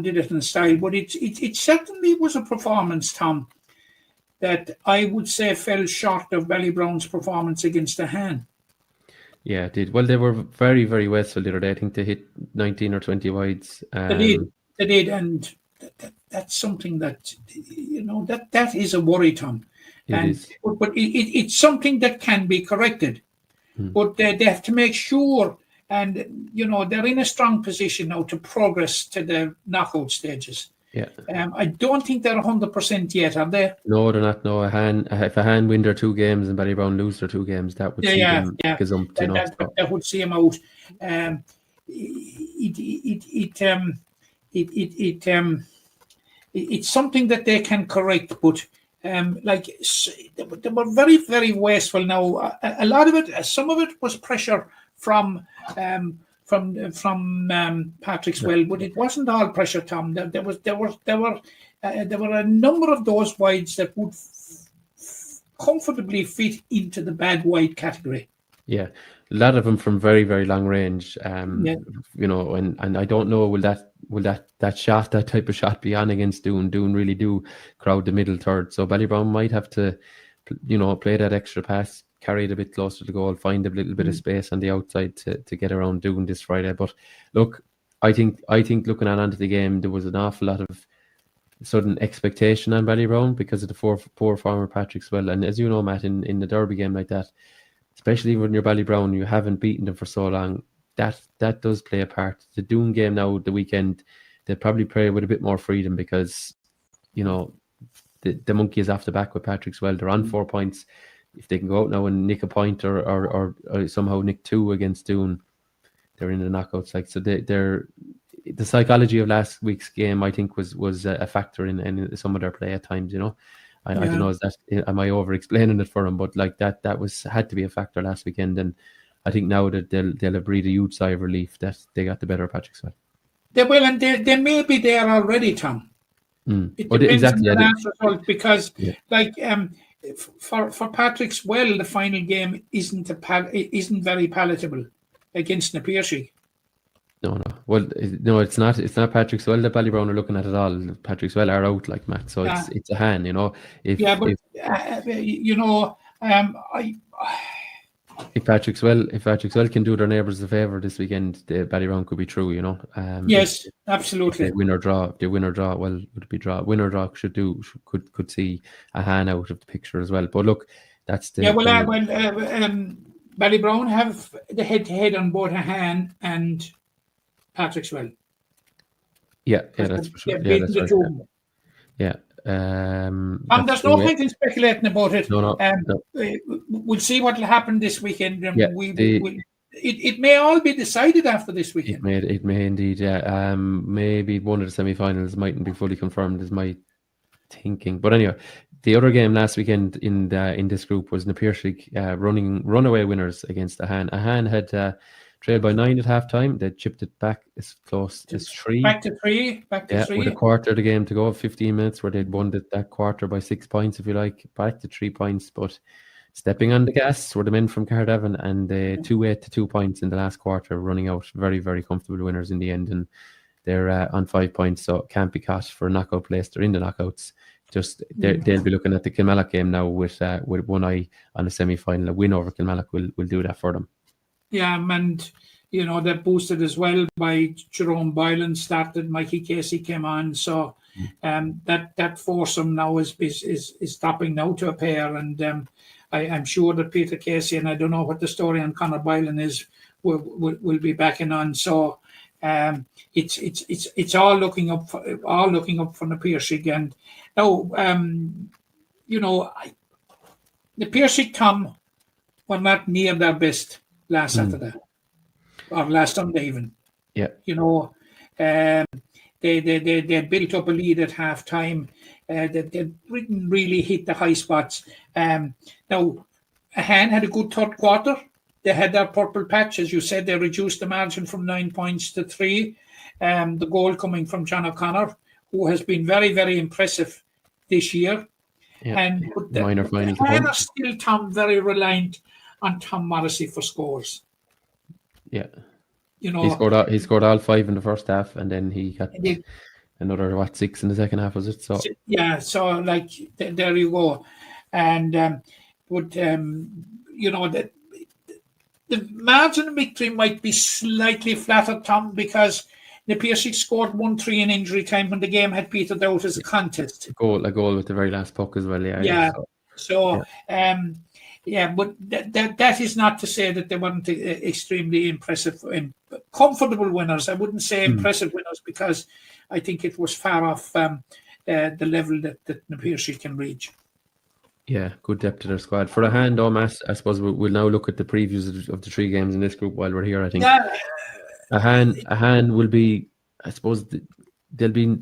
did it in style, but it certainly was a performance, Tom, that I would say fell short of Ballybrown's performance against the Han. Yeah, it did. Well, they were very, very wasteful the other day. I think they hit 19 or 20 wides. They did, and that's something that that is a worry, Tom. But it's something that can be corrected. But they have to make sure, and they're in a strong position now to progress to the knockout stages. Yeah. I don't think they're 100% yet, are they? No, they're not. No, if a Han win their 2 games and Ballybrown lose their 2 games, that would see them gazumped. That would see them out. It's something that they can correct, but they were very, very wasteful. Now, a lot of it, some of it was pressure from Patrick Swell, but it wasn't all pressure, Tom. There were a number of those wides that would comfortably fit into the bad wide category. Yeah, a lot of them from very, very long range. And I don't know, will that type of shot be on against Doon? Doon really do crowd the middle third, so Ballybrown might have to, play that extra pass, carry it a bit closer to the goal, find a little bit of space on the outside to get around Doon this Friday. But look, I think looking onto the game, there was an awful lot of sudden expectation on Ballybrown because of the poor former Patrick Swell. And as you know, Matt, in the derby game like that, especially when you're Ballybrown, you haven't beaten them for so long. That does play a part. The Doon game now, the weekend, they'll probably play with a bit more freedom because, the monkey is off the back with Patrick Swell. They're on 4 points. If they can go out now and nick a point or somehow nick 2 against Doon, they're in the knockouts. So the psychology of last week's game, I think, was a factor in some of their play at times. I don't know, am I over explaining it for them? But that had to be a factor last weekend, and I think now that they'll have breathed a huge sigh of relief that they got the better of Patrick Swell. They will, and they may be there already, Tom. It depends on the last result because, for Patrick Swell, the final game isn't very palatable against Na Piarsaigh. No. Well, no, it's not. It's not Patrick Swell that Ballybrown are looking at all. Patrick Swell are out, like Matt. So Yeah. it's a hand, you know. If if Patrick Swell can do their neighbours a favour this weekend, the Ballybrown could be through, you know. yes, If absolutely. they win or draw, well, would it be draw? Win or draw could see a hand out of the picture as well. But look, that's the Ballybrown have the head-to-head on both Han and Patrick Swell. Yeah, that's for sure. Yeah, that's right. Yeah. There's no point in speculating about it. No. We'll see what will happen this weekend. It may all be decided after this weekend. It may indeed. Yeah. Maybe one of the semi-finals mightn't be fully confirmed, is my thinking. But anyway, the other game last weekend in this group was Napirsig runaway winners against Ahan. Ahan had trailed by 9 at half-time. They chipped it back as close as 3. Back to 3. With a quarter of the game to go, 15 minutes, where they'd won that quarter by 6 points, if you like, back to 3 points. But stepping on the gas were the men from Cardiff, and they 2-8 to 2 points in the last quarter, running out very, very comfortable winners in the end. And they're on 5 points, so can't be caught for a knockout place. They're in the knockouts. Just they'll be looking at the Kilmallock game now with one eye on the semi-final. A win over Kilmallock will do that for them. Yeah, and they're boosted as well by Jerome Boylan started, Mikey Casey came on, so that foursome now is stopping now to a pair, and I'm sure that Peter Casey, and I don't know what the story on Conor Boylan is, will be backing on. So it's all looking up for Napirsig, and now the Napirsig Tom were not near their best last Saturday or last Sunday even. Yeah. They built up a lead at half time. They didn't really hit the high spots. Now, Ahan had a good third quarter. They had their purple patch, as you said. They reduced the margin from 9 points to 3. The goal coming from John O'Connor, who has been very, very impressive this year. Yeah. Minor finals. Ahan are still, Tom, very reliant on Tom Morrissey for scores. Yeah. He scored all 5 in the first half, and then he got another 6 in the second half, was it? So yeah, so there you go. And the margin of victory might be slightly flatter, Tom, because Napirsig scored 1-3 in injury time when the game had petered out as a contest. A goal with the very last puck as well. But that is not to say that they weren't extremely impressive and comfortable winners. I wouldn't say impressive winners, because I think it was far off the level that Napirsig can reach. Yeah, good depth to their squad. For a hand, though, Matt, I suppose we'll now look at the previews of the 3 games in this group while we're here. I think a hand will be, I suppose, they'll be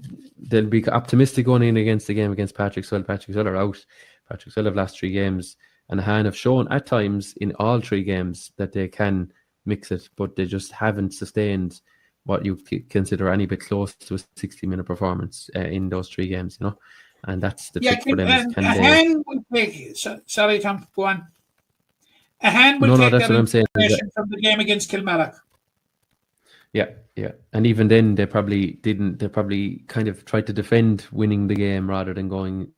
optimistic going in against the game against Patrick Swell. Patrick Swell are out. Patrick Swell have last 3 games. And Han have shown at times in all 3 games that they can mix it, but they just haven't sustained what you consider any bit close to a 60-minute performance in those 3 games, And that's the trick for them. Han will take. Sorry, Tom, go on. Han will take that's what I'm saying. From the game against Kilmallock. Yeah. And even then, they probably didn't. They probably kind of tried to defend winning the game rather than going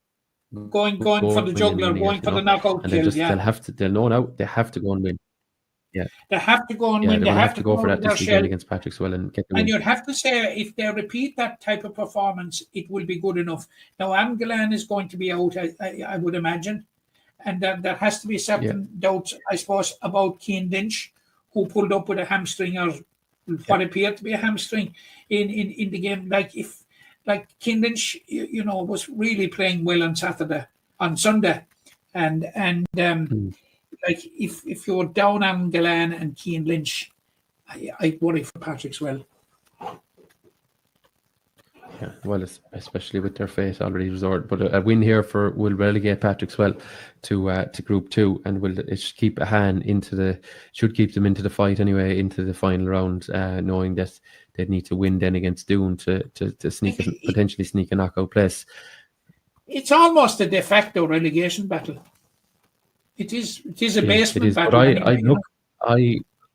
for the juggler, going for the knockout kill. They'll know now they have to go and win. Yeah, they have to go and win. They have to go for that this weekend against Patrick Swell and get the win. And you'd have to say, if they repeat that type of performance, it will be good enough. Now, Amgalan is going to be out, I would imagine, and there has to be certain doubts, I suppose, about Cian Lynch, who pulled up with a hamstring or what appeared to be a hamstring in the game. Like Cian Lynch, was really playing well on Sunday, and if you're down on Galan and Cian Lynch, I'd worry for Patrick Swell. Yeah, well, especially with their fate already restored, but a win here will relegate Patrick Swell to Group 2, and should keep them into the fight anyway, into the final round, knowing that they'd need to win then against Doon to potentially sneak a knockout place. It's almost a de facto relegation battle. It is a basement battle. But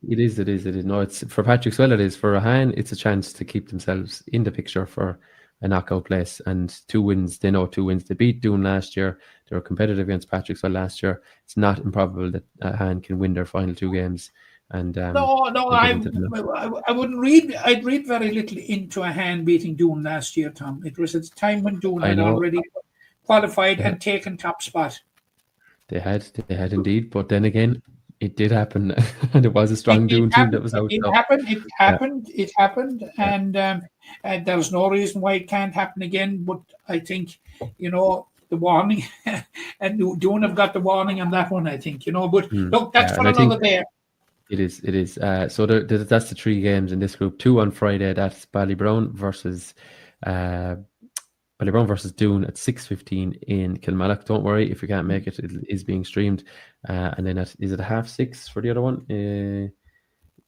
It is. No, it's for Patrick Swell. It is for Rahan. It's a chance to keep themselves in the picture for a knockout place, and 2 wins. They know 2 wins. They beat Doon last year. They were competitive against Patrick Swell last year. It's not improbable that Rahan can win their final 2 games. And No, I wouldn't read. I'd read very little into a hand beating Doon last year, Tom. It was at the time when Doon had already qualified and taken top spot. They had indeed, but then again, it did happen, and it was a strong Doon team that was out. It happened, and there was no reason why it can't happen again. But I think, the warning, and Doon have got the warning on that one. I think, but look, that's for another day. It is. So that's the 3 games in this group. 2 on Friday. That's Ballybrown versus Doon at 6:15 in Kilmallock. Don't worry if you can't make it; it is being streamed. And then is it 6:30 for the other one?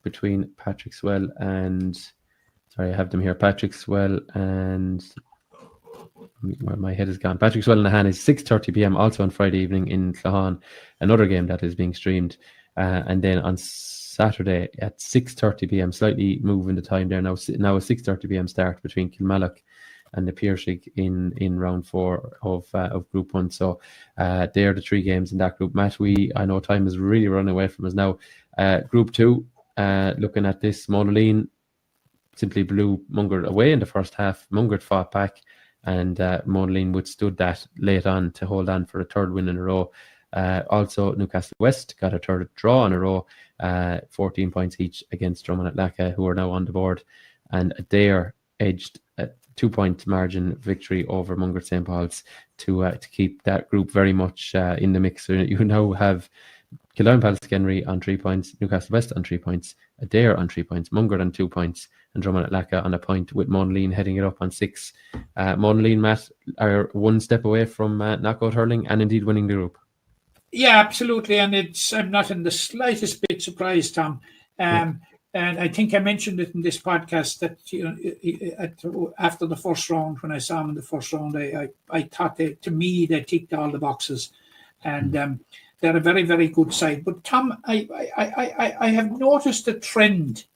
Between Patrick Swell and I have them here. Patrick Swell and my head is gone. Patrick Swell and Nahan is 6:30 p.m. also on Friday evening in Clahan. Another game that is being streamed. And then on Saturday at 6:30 p.m. slightly moving the time there now a 6:30 p.m. start between Kilmallock and the Piercig in round 4 of Group 1. So they are the 3 games in that group. Matt, I know time is really running away from us now. Group 2, looking at this, Monaleen simply blew Mungard away in the first half. Mungard fought back, and Monaleen withstood that late on to hold on for a 3rd win in a row. Also, Newcastle West got a 3rd draw in a row, 14 points each against Drummond at Lacca, who are now on the board, and they are edged a 2-point margin victory over Mungard St. Paul's to keep that group very much in the mix. So you now have Kildare Palskenry on 3 points, Newcastle West on 3 points, Adair on 3 points, Mungard on 2 points, and Drummond at Lacca on a point, with Monaleen heading it up on 6. Monaleen, Matt, are 1 step away from knockout hurling and indeed winning the group. Yeah, absolutely, and I'm not in the slightest bit surprised, Tom. And I think I mentioned it in this podcast that after the first round, when I saw them in the first round, I thought they ticked all the boxes, and they're a very, very good side. But Tom, I have noticed a trend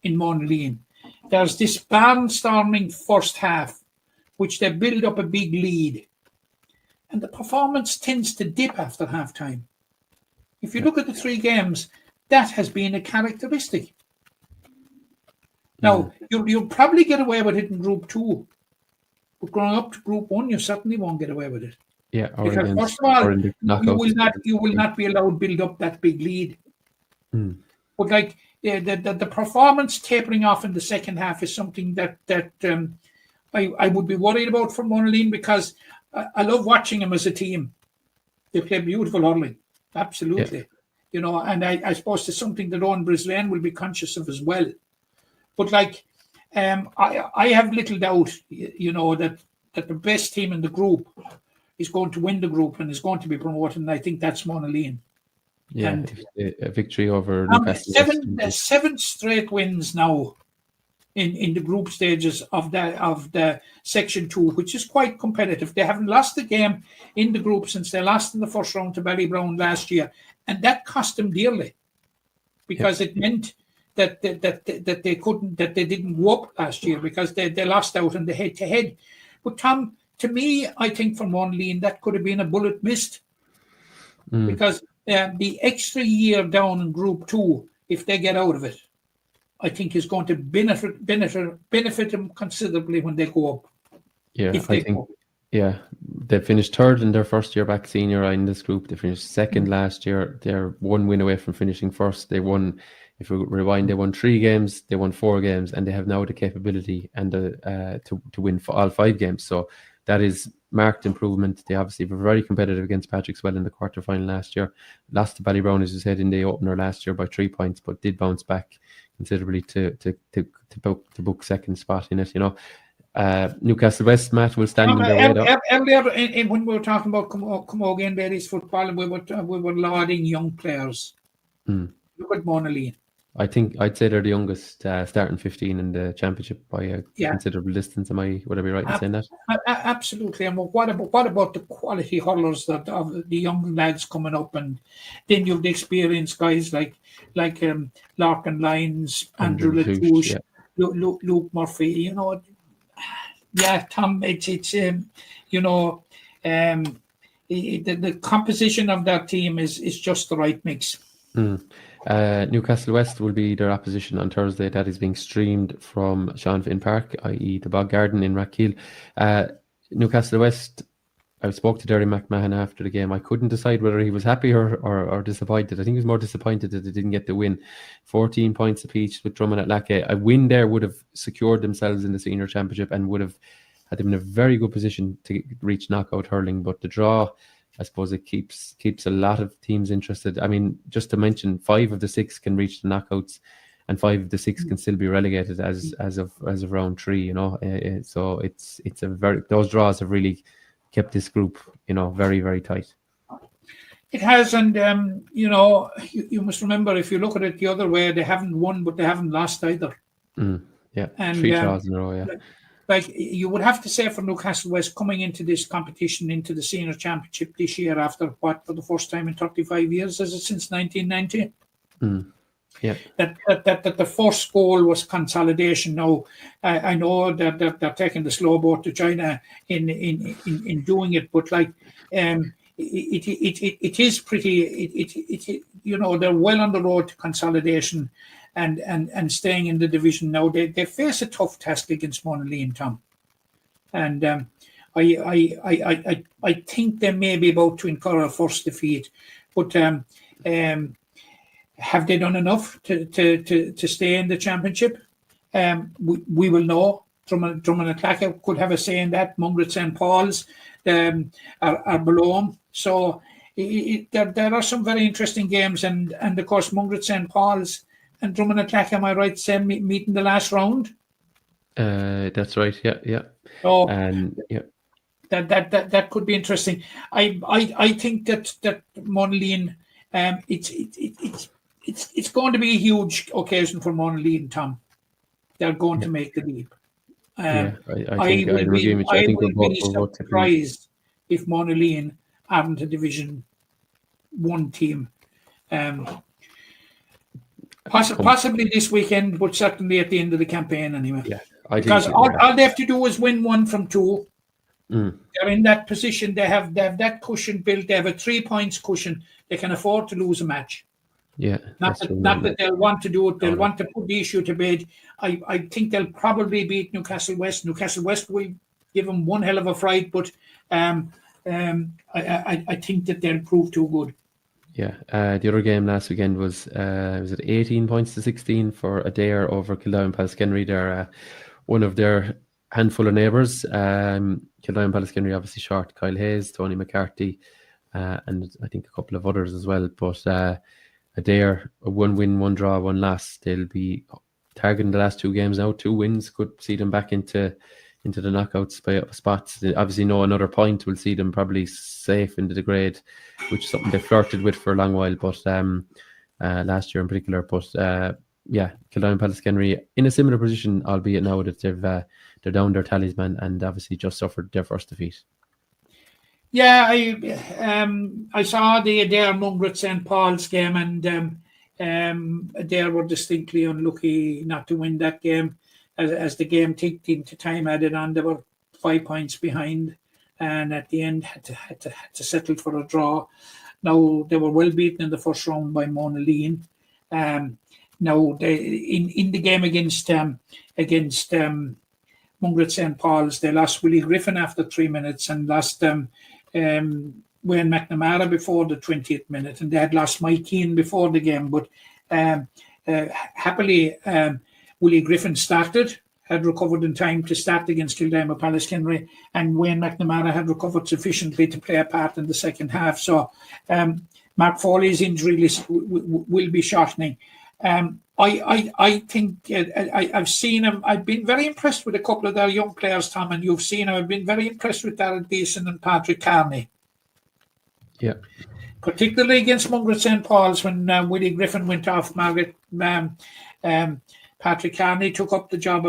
in Monaleen. There's this barnstorming first half, which they build up a big lead, and the performance tends to dip after halftime. If you look at the 3 games, that has been a characteristic. Now, you'll probably get away with it in Group 2, but going up to Group 1, you certainly won't get away with it. Yeah, because first of all, you will not be allowed to build up that big lead. But like the performance tapering off in the second half is something that I would be worried about for Monaleen, because I love watching them as a team. They play beautiful hurling, absolutely. And I suppose it's something that Owen Brisbane will be conscious of as well. But I have little doubt, that the best team in the group is going to win the group and is going to be promoted, and I think that's Monaleen. Yeah, and a victory over Newcastle. 7 straight wins now in the group stages of the Section 2, which is quite competitive. They haven't lost the game in the group since they lost in the first round to Ballybrown last year, and that cost them dearly, because it meant that they didn't go up last year, because they lost out in the head-to-head. But Tom, to me, I think for Monaleen that could have been a bullet missed, because the extra year down in Group 2, if they get out of it, I think is going to benefit them considerably when they go up. Yeah, they finished 3rd in their first year back senior in this group. They finished 2nd last year. They're 1 win away from finishing 1st. They won, if we rewind, they won 3 games, they won 4 games, and they have now the capability and to win for all 5 games. So that is marked improvement. They obviously were very competitive against Patrick Swell in the quarterfinal last year. Lost to Ballybrown, as you said, in the opener last year by 3 points, but did bounce back considerably to book 2nd spot in it. Newcastle West, Matt, will stand in their way. Earlier, when we were talking about Camogie and ladies football, we were lauding young players. Look at Monaleen. I think I'd say they're the youngest starting 15 in the championship by a considerable distance. Would I be right in saying that? Absolutely. And what about the quality hurlers that of the young lads coming up, and then you've the experienced guys like Larkin Lyons, Andrew Latouche, Luke Murphy. You know, Tom. It's you know, the composition of that team is just the right mix. Newcastle West will be their opposition on Thursday. That is being streamed from Sean Finn Park, i.e. the Bog Garden in Rathkeale. Newcastle West, I spoke to Derry McMahon after the game. I couldn't decide whether he was happy or disappointed. I think he was more disappointed that they didn't get the win. 14 points apiece with Drummond at Lackey. A win there would have secured themselves in the senior championship and would have had them in a very good position to reach knockout hurling. But the draw, I suppose, it keeps a lot of teams interested. I mean, just to mention, 5 of the 6 can reach the knockouts, and 5 of the 6 can still be relegated as of round 3. You know, so it's those draws have really kept this group, you know, very, very tight. It has, and you know, you must remember, if you look at it the other way, they haven't won, but they haven't lost either. And 3 draws in a row. Like you would have to say, for Newcastle West coming into this competition, into the senior championship this year, after for the first time in 35 years, is it since 1990? That the first goal was consolidation. Now I know that they're taking the slow boat to China in doing it, but like it is pretty. It you know, they're well on the road to consolidation and staying in the division now. They face a tough task against Monaleen, Tom, and I think they may be about to incur a first defeat, but have they done enough to stay in the championship? We will know. Drummond and Clackett could have a say in that. Mungret St. Paul's are below them. So there are some very interesting games, and of course Mungret St. Paul's and Drummond and Clackett, am I right, Sam, meet in the last round? That's right. Yeah. So yeah. That could be interesting. I think that Monaleen, it's going to be a huge occasion for Monaleen, Tom. They're going to make the leap. I will be surprised if Monaleen aren't a Division 1 team. Possibly this weekend, but certainly at the end of the campaign anyway. Yeah, because all they have to do is win 1 from 2. They're in that position. They have that cushion built. They have a 3 points cushion. They can afford to lose a match. Yeah, not that they'll want to do it. They'll want to put the issue to bed. I think they'll probably beat Newcastle West. Newcastle West will give them one hell of a fright, but I think that they'll prove too good. Yeah, the other game last weekend was it 18 points to 16 for Adair over Kildare Palskennry. They're one of their handful of neighbours. Kildare Palskennry obviously short Kyle Hayes, Tony McCarthy, and I think a couple of others as well. But Adair, 1 win, 1 draw, 1 loss. They'll be targeting the last 2 games now. 2 wins could see them back into the knockouts by spots. They obviously know another point will see them probably safe into the grade, which is something they flirted with for a long while, but last year in particular. But Kildare and Palskennry in a similar position, albeit now that they're down their talisman and obviously just suffered their first defeat. Yeah, I saw the Adair Mungret St. Paul's game, and Adair were distinctly unlucky not to win that game. As the game ticked into time added on, they were 5 points behind, and at the end had to settle for a draw. Now they were well beaten in the first round by Monaleen. Now they in the game against Mungret St. Paul's, they lost Willie Griffin after 3 minutes and lost Wayne McNamara before the 20th minute, and they had lost Mike Keane before the game. But happily, Willie Griffin had recovered in time to start against Kildare Palskennry, and Wayne McNamara had recovered sufficiently to play a part in the second half. So Mark Foley's injury list will be shortening. I think I've seen him. I've been very impressed with a couple of their young players, Tom, and you've seen him. I've been very impressed with Darren Deason and Patrick Carney. Yeah. particularly against Mungret St. Paul's when Willie Griffin went off. Patrick Carney took up the job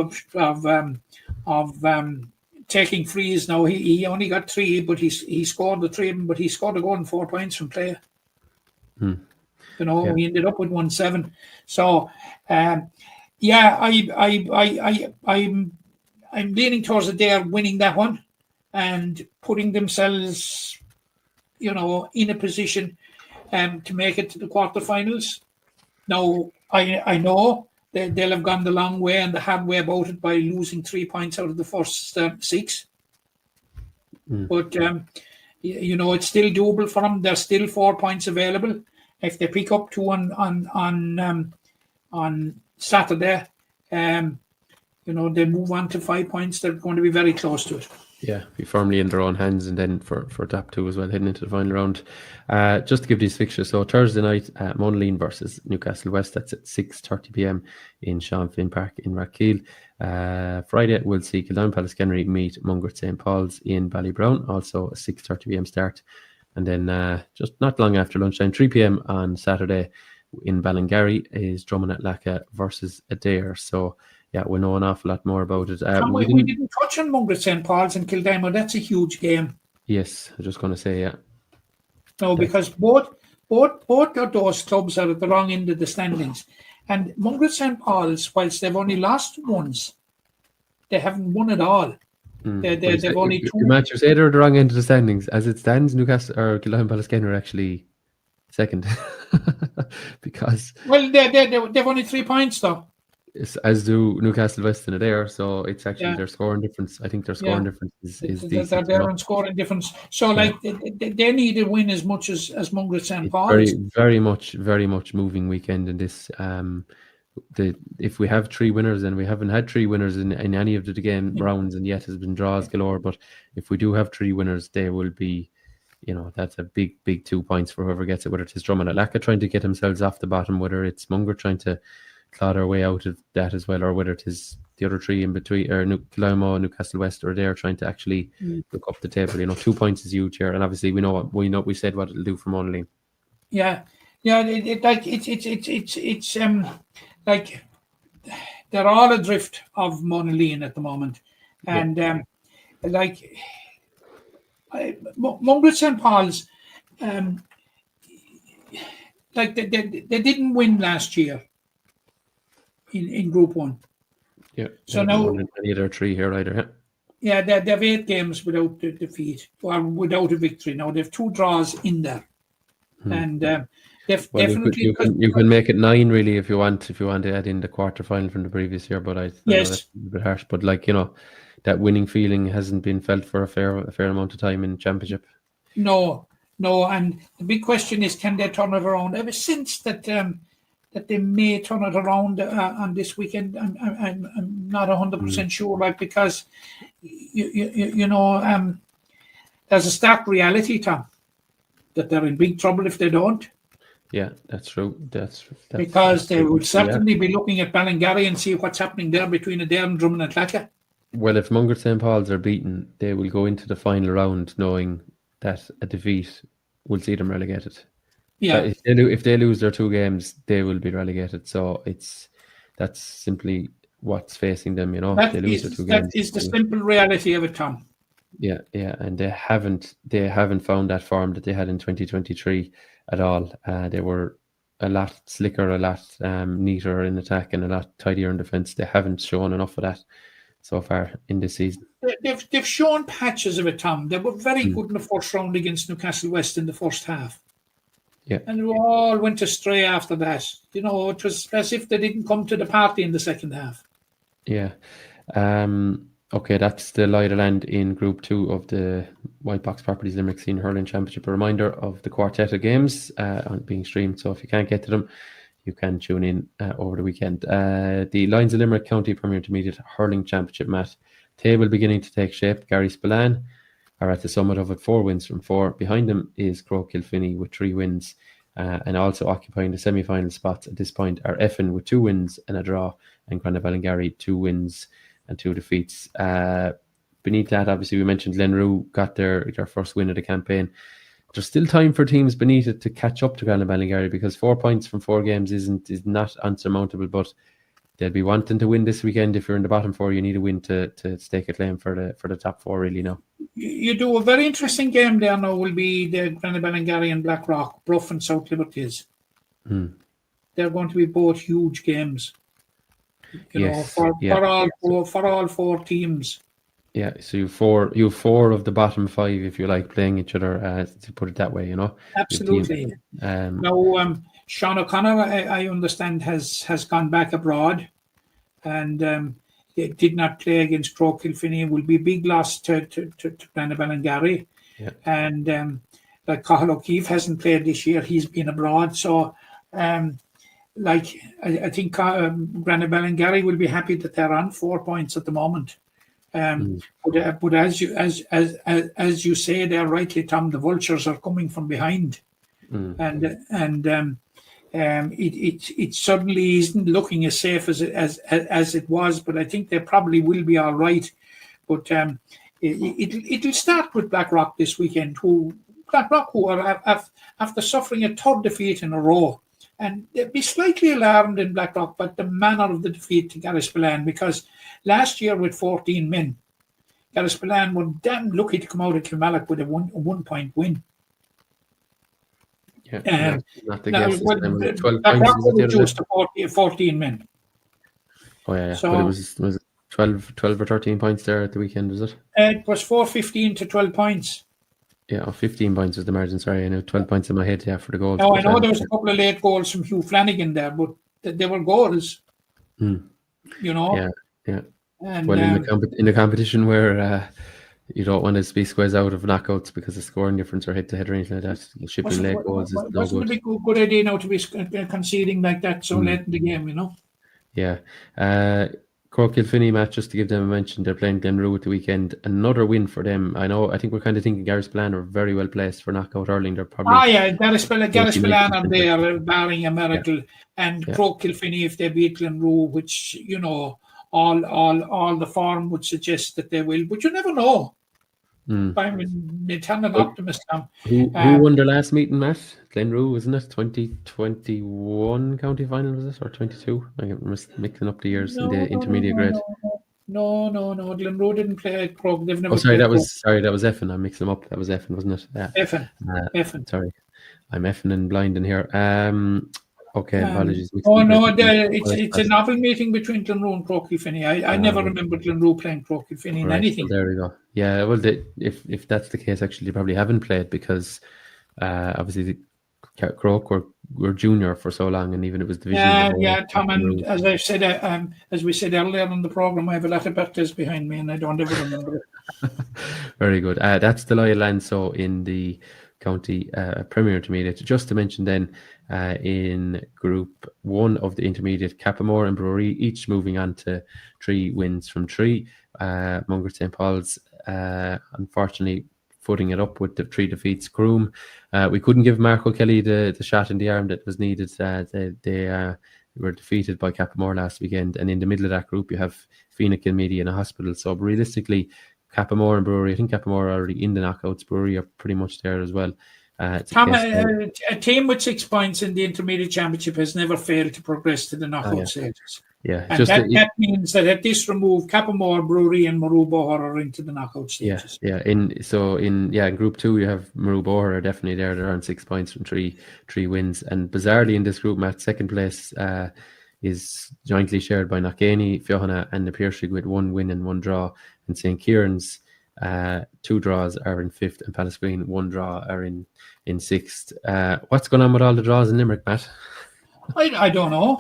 of taking frees. Now he only got 3, but he scored the 3 of them, but he scored a goal and 4 points from play. Hmm. You know, Yeah. he ended up with 1-7. So yeah, I'm leaning towards that they are winning that one and putting themselves, you know, in a position to make it to the quarterfinals. Now, I know that they'll have gone the long way and the hard way about it by losing 3 points out of the first 6. But, you know, it's still doable for them. There's still 4 points available. If they pick up 2 on Saturday, you know, they move on to 5 points. They're going to be very close to it. Yeah, be firmly in their own hands, and then for DAP 2 as well, heading into the final round. Just to give these fixtures, so Thursday night, Monaleen versus Newcastle West, that's at 6:30 p.m. in Sean Finn Park in Rathkeale. Friday, we'll see Kildare Pallaskenry meet Mungret St. Paul's in Ballybrown, also a 6:30 p.m. start. And then just not long after lunchtime, 3 p.m. on Saturday in Ballingarry is Drummond at Lacca versus Adair. So, yeah, we know an awful lot more about it. We didn't touch on Mungret St. Paul's and Kildare. That's a huge game. Yes, I was just going to say, yeah. No, because both of those clubs are at the wrong end of the standings. And Mungret St. Paul's, whilst they've only lost once, they haven't won at all. They've only 2. The matches they're at the wrong end of the standings. As it stands, Newcastle or Kildare Pallaskenry are actually second. Because... Well, they've only 3 points, though. As do Newcastle West and Adair, so it's actually their scoring difference. I think their scoring difference is decent. They're on scoring difference. So, like, they need a win as much as Mungret St. Paul's. Very much moving weekend in this. If we have 3 winners, and we haven't had 3 winners in any of the game rounds, and yet has been draws galore. But if we do have 3 winners, they will be, you know, that's a big 2 points for whoever gets it. Whether it's Drummond at Lacca trying to get themselves off the bottom, whether it's Mungret trying to claw their way out of that as well, or whether it is the other 3 in between, or Kildare, Newcastle West, or they're trying to actually look up the table. You know, 2 points is huge here, and obviously we said what it'll do for Monaleen. Yeah. It's like they're all adrift of Monaleen at the moment, and like Mungret St. Paul's, like they didn't win last year in Group 1. Yeah. So now any other 3 here either. Yeah, they have 8 games without the defeat or without a victory. Now they have 2 draws in there, and definitely you can make it 9 really if you want to add in the quarterfinal from the previous year. But I know that's a bit harsh. But, like, you know, that winning feeling hasn't been felt for a fair amount of time in Championship. No, and the big question is, can they turn it around? Ever since that they may turn it around on this weekend, I'm not 100% sure, like, because you know, there's a stark reality, Tom, that they're in big trouble if they don't. Yeah, that's true. That's because they would certainly be looking at Ballingarry and see what's happening there between Adair and Drummond and Lacca. Well, if Mungret St. Paul's are beaten, they will go into the final round knowing that a defeat will see them relegated. Yeah. If they lose their 2 games, they will be relegated. So that's simply what's facing them. You know, they lose their 2 games. That is the simple reality of it, Tom. Yeah, and they haven't found that form that they had in 2023 at all. They were a lot slicker, a lot neater in attack, and a lot tidier in defence. They haven't shown enough of that so far in this season. They've shown patches of it, Tom. They were very good in the first round against Newcastle West in the first half. Yeah. And we all went astray after that. You know, it was as if they didn't come to the party in the second half. Yeah. Okay, that's the lie of the land in Group 2 of the White Box Properties Limerick Senior Hurling Championship. A reminder of the quartet of games being streamed, so if you can't get to them, you can tune in over the weekend. The Lions of Limerick County Premier Intermediate Hurling Championship, Matt, table beginning to take shape. Gary Spillane are at the summit of it, 4 wins from 4. Behind them is Crow Kilfinney with 3 wins, and also occupying the semi-final spots at this point are Effin with 2 wins and a draw, and Granda Ballingarry 2 wins and 2 defeats. Beneath that, obviously, we mentioned Glenroe got their first win of the campaign. there's still time for teams beneath it to catch up to Ballingarry, because 4 points from 4 games is not unsurmountable, but they'll be wanting to win this weekend. If you're in the bottom 4, you need to win to stake a claim for the top 4 really now. You do a very interesting game there now. Will be the Ballingarry and Blackrock, Bruff and South Liberties. They're going to be both huge games. For all 4 teams. Yeah, so you have four of the bottom 5, if you like, playing each other. To put it that way, Absolutely. Now, Sean O'Connor, I understand, has gone back abroad, and he did not play against Croke Kilfinny. It will be a big loss to Ballingarry. Yeah. And like Cathal O'Keefe hasn't played this year; he's been abroad. So, I think Ballingarry will be happy that they're on 4 points at the moment. But as you say there rightly, Tom, the vultures are coming from behind, and it suddenly isn't looking as safe as it was. But I think they probably will be all right. But it'll start with Blackrock this weekend, who are after suffering a 3rd defeat in a row. And they'd be slightly alarmed in Blackrock by the manner of the defeat to Garrispillane, because last year with 14 men, Garrispillane were damn lucky to come out of Kilmallock with a 1 point win. Yeah, not the guess. 12 Blackrock points was reduced to 14 men. Oh yeah. So, but it was 12 or 13 points there at the weekend, was it? It was 4-15 to 12 points. Yeah, 15 points was the margin. Sorry, I know 12 points in my head. Yeah, for the goals. Now I know there was a couple of late goals from Hugh Flanagan there, but they were goals. Yeah. And, well, in the competition where you don't want to be squeezed out of knockouts because of scoring difference or head-to-head or anything like that, shipping late goals is no good. Wasn't a good idea now to be conceding like that so late in the game, Yeah. Cork Kilfinny match, just to give them a mention, they're playing Glenroe at the weekend. Another win for them. I think we're kind of thinking Garrispillane are very well placed for knockout hurling. They're probably Garrispillane are there, barring a miracle, and Cork Kilfinny, if they beat Glenroe, which all the form would suggest that they will, but you never know. I'm an eternal optimist. Who won the last meeting, Matt? Glenroe, wasn't it? 2021 county final, was it? Or 22? I'm mixing up the years in the intermediate grade. No. Glenroe didn't play at Croke. They've never that was Effin. I'm mixing them up. That was Effin, wasn't it? Yeah. Effin. Sorry. I'm effing and blinding here. Okay, apologies. It's a novel meeting between Glenroe and Croke Kilfinny. I never remember Glenroe playing Croke Kilfinny in anything. Well, there we go. Yeah, well, if that's the case, actually, they probably haven't played because obviously the Croke were junior for so long, and even it was division. Yeah, Tom, and as I said, as we said earlier on the program, I have a lot of birthdays behind me, and I don't ever remember it. Very good. That's the Loyal Lanso in the county Premier Intermediate. Just to mention then, in Group 1 of the Intermediate, Cappamore and Brewery each moving on to 3 wins from 3. Munger St. Paul's unfortunately footing it up with the 3 defeats. Groom, we couldn't give Marco Kelly the shot in the arm that was needed. They were defeated by Cappamore last weekend, and in the middle of that group you have Fianna Kilmeady in a hospital. So realistically, Cappamore and Brewery, I think Cappamore are already in the knockouts. Brewery are pretty much there as well. Tom, a team with 6 points in the Intermediate Championship has never failed to progress to the knockout stages. Yeah, and that means that at this remove, Cappamore, Brewery, and Maru-Boher are into the knockout stages. In Group 2, you have Maru-Boher are definitely there. They're on 6 points from three wins, and bizarrely in this group, Matt, second place is jointly shared by Knockany, Fiohanna, and the Piercing with 1 win and 1 draw, and St. Kieran's 2 draws are in 5th, and Pallasgreen 1 draw are in 6th. What's going on with all the draws in Limerick, Matt? I don't know.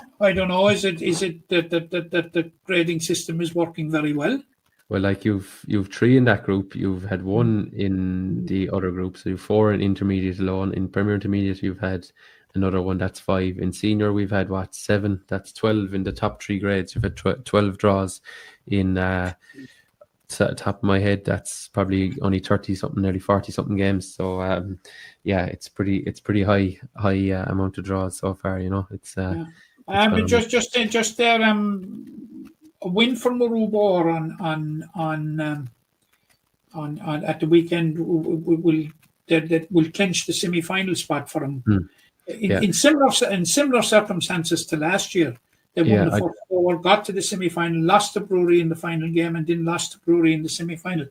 Is it that the grading system is working very well? Well, like you've 3 in that group, you've had 1 in the other group, so you've 4 in intermediate alone. In Premier Intermediate, you've had another 1, that's 5. In senior, we've had 7? That's 12 in the top 3 grades. You've had 12 draws in top of my head, that's probably only 30 something, nearly 40 something games. So it's pretty high amount of draws so far. It's just there. A win for Maru-Boher on at the weekend will that will clinch the semi-final spot for them. Yeah. In similar circumstances to last year. They won the first four, got to the semi-final, lost to Brewery in the final game, and then lost to Brewery in the semi-final.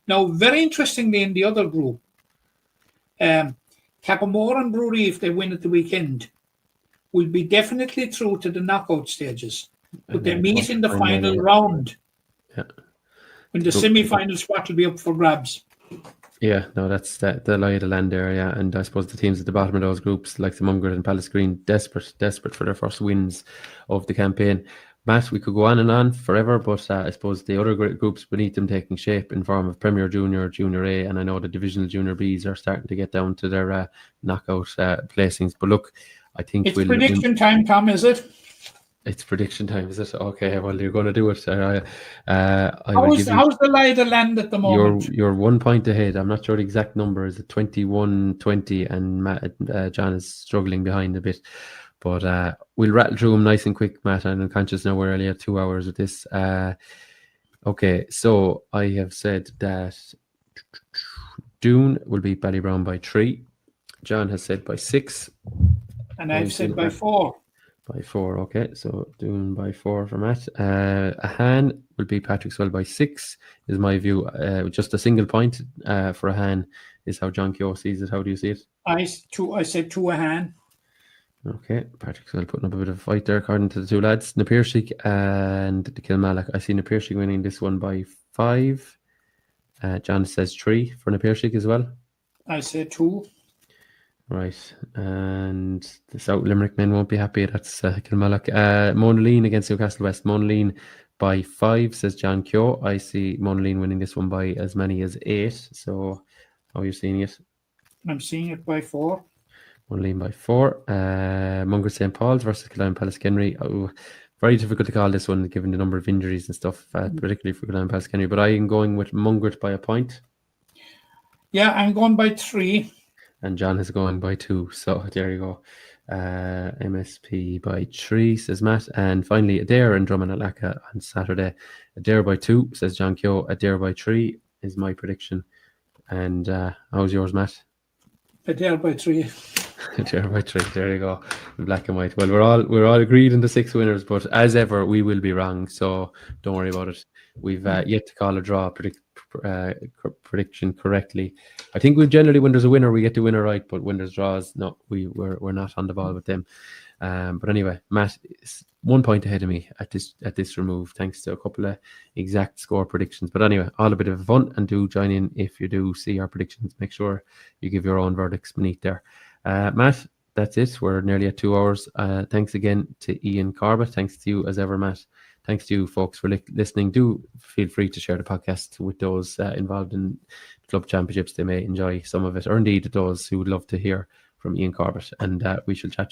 Now, very interestingly, in the other group, Camogie and Brewery, if they win at the weekend, will be definitely through to the knockout stages. But they meet in the final round. Yeah. When the semi-final spot will be up for grabs. Yeah, no, that's the lie of the land there, yeah. And I suppose the teams at the bottom of those groups, like the Mungret and Palace Green, desperate for their first wins of the campaign. Matt, we could go on and on forever, but I suppose the other groups beneath them taking shape in form of Premier Junior, Junior A, and I know the Divisional Junior Bs are starting to get down to their knockout placings. But look, I think it's prediction time, Tom, is it? It's prediction time, is it? Okay, well, you're going to do it. How's the lie of the land at the moment? You're 1 point ahead. I'm not sure the exact number. Is it 21-20? And John is struggling behind a bit. But we'll rattle through them nice and quick, Matt. I'm conscious now we're only at 2 hours with this. Okay, so I have said that Doon will beat Ballybrown by 3. John has said by 6. And I've said by 4. By 4, okay. So Doon by 4 for Matt. Ahan will beat Patrickswell by 6, is my view. Just a single point for Ahan is how John Keogh sees it. How do you see it? I said 2 Ahan. Okay, Patrickswell putting up a bit of a fight there according to the two lads. Na Piarsaigh and the Kilmallock. I see Na Piarsaigh winning this one by 5. John says 3 for Na Piarsaigh as well. I said 2. Right, and the South Limerick men won't be happy. That's Kilmallock. Monaleen against Newcastle West. Monaleen by 5, says John Keogh. I see Monaleen winning this one by as many as 8. So, how are you seeing it? I'm seeing it by 4. Monaleen by 4. Mungret St. Paul's versus Killeen Pallaskenry. Oh, very difficult to call this one given the number of injuries and stuff, particularly for Killeen Pallaskenry. But I am going with Mungret by a point. Yeah, I'm going by 3. And John is going by 2. So there you go. MSP by 3, says Matt. And finally, Adair and Drummond on Saturday. Adair by 2, says John Keogh. Adair by 3 is my prediction. And how's yours, Matt? Adair by 3. Adair by 3. There you go. Black and white. Well, we're all agreed in the 6 winners, but as ever, we will be wrong. So don't worry about it. We've yet to call a draw prediction correctly. I think we generally, when there's a winner, we get the winner right, but when there's draws, no, we're not on the ball with them. But anyway, Matt is 1 point ahead of me at this remove, thanks to a couple of exact score predictions. But anyway, all a bit of fun, and do join in if you do see our predictions. Make sure you give your own verdicts beneath there. Matt, that's it. We're nearly at 2 hours. Thanks again to Iain Corbett. Thanks to you as ever, Matt. Thanks to you folks for listening. Do feel free to share the podcast with those involved in club championships. They may enjoy some of it, or indeed those who would love to hear from Iain Corbett. And we shall chat